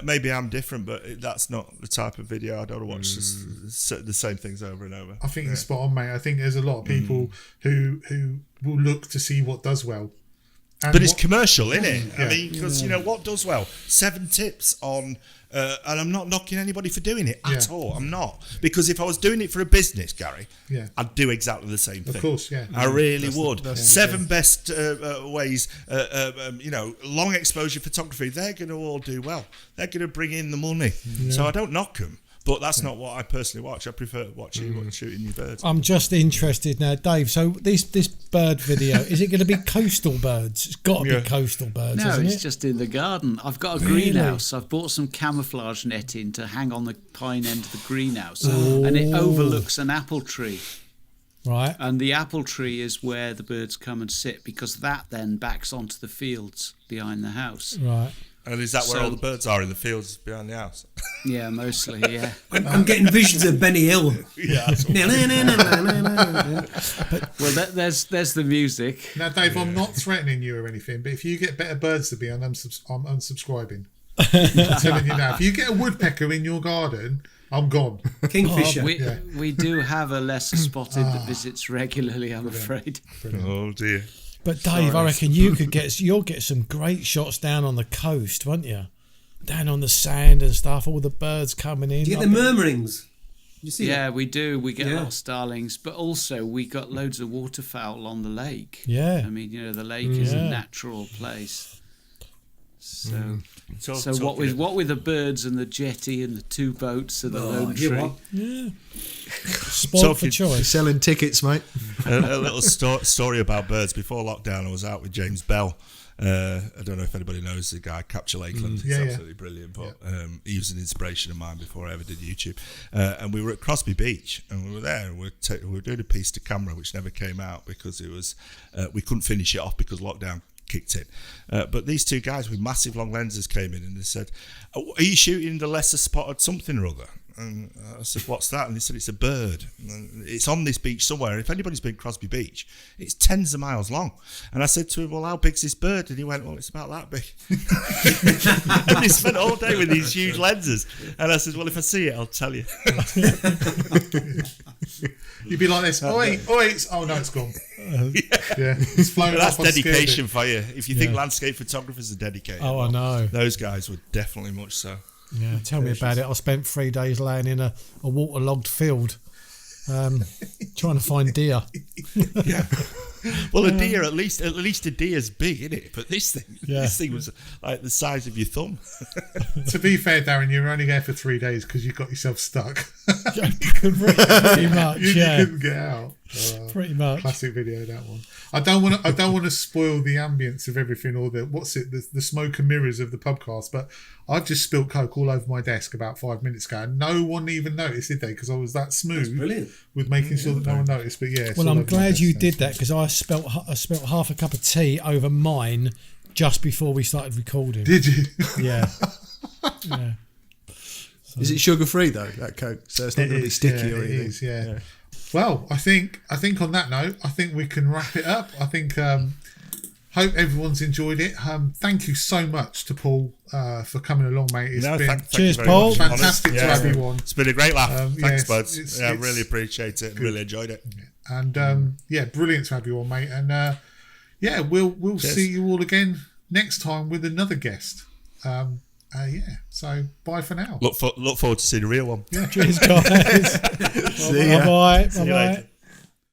maybe I'm different, but that's not the type of video. I don't want to watch the same things over and over. I think you're spot on, mate. I think there's a lot of people who will look to see what does well. And but it's commercial, isn't it? Yeah. I mean, because you know what does well? 7 tips on, and I'm not knocking anybody for doing it at all. I'm not, because if I was doing it for a business, Gary, I'd do exactly the same thing. Of course, I really would. 7 best ways, you know, long exposure photography. They're going to all do well. They're going to bring in the money. So I don't knock them. But that's not what I personally watch. I prefer watching shooting your birds. I'm just interested now, Dave. So this bird video, is it going to be coastal birds? It's got to be coastal birds, No, isn't it's it? just in the garden. I've got a greenhouse. I've bought some camouflage netting to hang on the pine end of the greenhouse, and it overlooks an apple tree. Right. And the apple tree is where the birds come and sit, because that then backs onto the fields behind the house. Right. And is that where all the birds are, in the fields behind the house? Yeah, mostly, yeah. I'm getting visions of Benny Hill. Yeah. Well, there's the music. Now, Dave, I'm not threatening you or anything, but if you get better birds to be on, I'm unsubscribing. I'm telling you now. If you get a woodpecker in your garden, I'm gone. Kingfisher. We do have a lesser spotted that visits regularly, I'm afraid. Oh dear. But Dave, I reckon you'll get some great shots down on the coast, won't you? Down on the sand and stuff, all the birds coming in. Do you get the murmurings? You see that? We do. We get a lot of starlings, but also we got loads of waterfowl on the lake. Yeah. I mean, you know, the lake is a natural place. So what with the birds and the jetty and the 2 boats and the lone tree. Yeah. Sport for choice. You're selling tickets, mate. A little story about birds. Before lockdown, I was out with James Bell. I don't know if anybody knows the guy, Capture Lakeland. He's absolutely brilliant. But he was an inspiration of mine before I ever did YouTube. And we were at Crosby Beach, and we were there. And we were doing a piece to camera, which never came out because it was we couldn't finish it off because lockdown kicked in. But these 2 guys with massive long lenses came in and they said, "Are you shooting the lesser spotted something or other?" And I said, "What's that?" And they said, "It's a bird. And it's on this beach somewhere. If anybody's been Crosby Beach, it's tens of miles long." And I said to him, "Well, how big's this bird?" And he went, "Well, it's about that big." And he spent all day with these huge lenses. And I said, "Well, if I see it, I'll tell you." You'd be like this. Oh no, it's gone. It's flown But that's off. I scared dedication it. for you. If you think landscape photographers are dedicated, Oh, I know. those guys were definitely much so. Yeah, tell me about it. I spent 3 days laying in a waterlogged field, trying to find deer. Well, a deer, at least a deer's big, isn't it? But this thing was like the size of your thumb. To be fair, Darren, you were only there for 3 days because you got yourself stuck. Pretty much, you couldn't get out. Pretty much. Classic video, that one. I don't want to spoil the ambience of everything or the smoke and mirrors of the podcast, but I've just spilt Coke all over my desk about 5 minutes ago, and no one even noticed, did they? Because I was that smooth with making sure that no one noticed. But yeah. Well, I'm glad you did that, because I spelt half a cup of tea over mine just before we started recording. Did you? Yeah. Is it sugar free though, that Coke? So it's not going to be sticky or anything. It is, yeah. Well, I think on that note, I think we can wrap it up. I think hope everyone's enjoyed it. Thank you so much to Paul for coming along, mate. It's been cheers, Paul. Fantastic to have you on. It's been a great laugh. Thanks, buds. It's I really appreciate it and really enjoyed it. And brilliant to have you on, mate. And we'll see you all again next time with another guest. So bye for now. Look forward to seeing the real one. Yeah. Cheers, guys. See ya. Bye-bye. See you later.